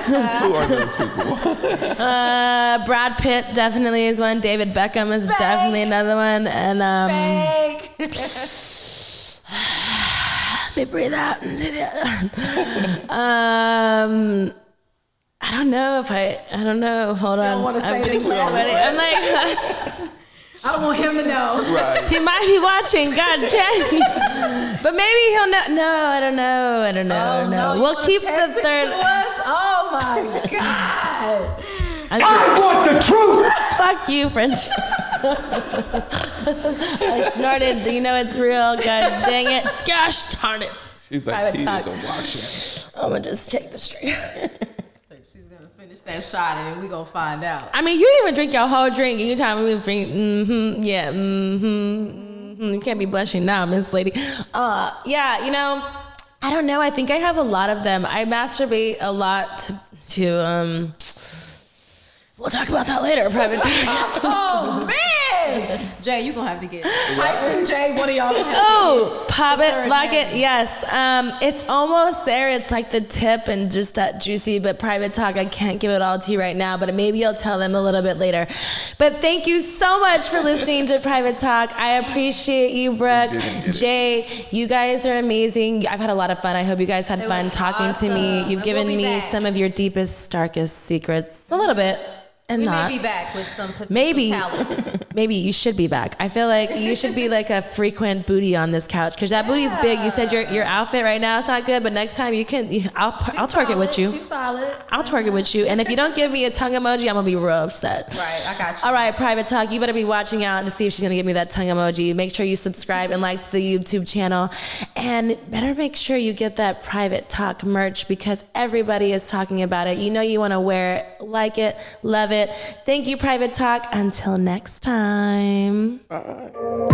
Who are those people? Brad Pitt definitely is one. David Beckham is definitely another one. And let me breathe out and do the other one. I don't know. Hold on. I don't want to say this. I'm like. I don't want him to know. Right. He might be watching. God dang. But maybe he'll know. No, I don't know. No. We'll keep the third. Oh my God. I want the truth. Fuck you, French. I snorted. You know it's real. God dang it. Gosh darn it. She's like, he is a watching. I'm going to just take the straight. She's going to finish that shot and then we going to find out. I mean, you didn't even drink your whole drink. You tell me, you can't be blushing now, Miss Lady. Yeah, I don't know. I think I have a lot of them. I masturbate a lot to we'll talk about that later, Private Talk. Oh, man. Jay, you're going to have to get Tyson, Jay, one of y'all. Pop it, lock it. Yes. It's almost there. It's like the tip and just that juicy, but Private Talk, I can't give it all to you right now, but maybe I'll tell them a little bit later. But thank you so much for listening to Private Talk. I appreciate you, Brooke. Jay, you guys are amazing. I've had a lot of fun. I hope you guys had fun talking to me. You've given me some of your deepest, darkest secrets. A little bit. And we not. may be back with some potential talent. Maybe you should be back. I feel like you should be like a frequent booty on this couch because that booty's big. You said your outfit right now is not good, but next time you can. I'll twerk it with you. She's solid. I'll twerk it with you. And if you don't give me a tongue emoji, I'm gonna be real upset. Right, I got you. All right, Private Talk. You better be watching out to see if she's gonna give me that tongue emoji. Make sure you subscribe and like the YouTube channel, and better make sure you get that Private Talk merch because everybody is talking about it. You know you want to wear it, like it, love it. Thank you, Private Talk. Until next time. Bye.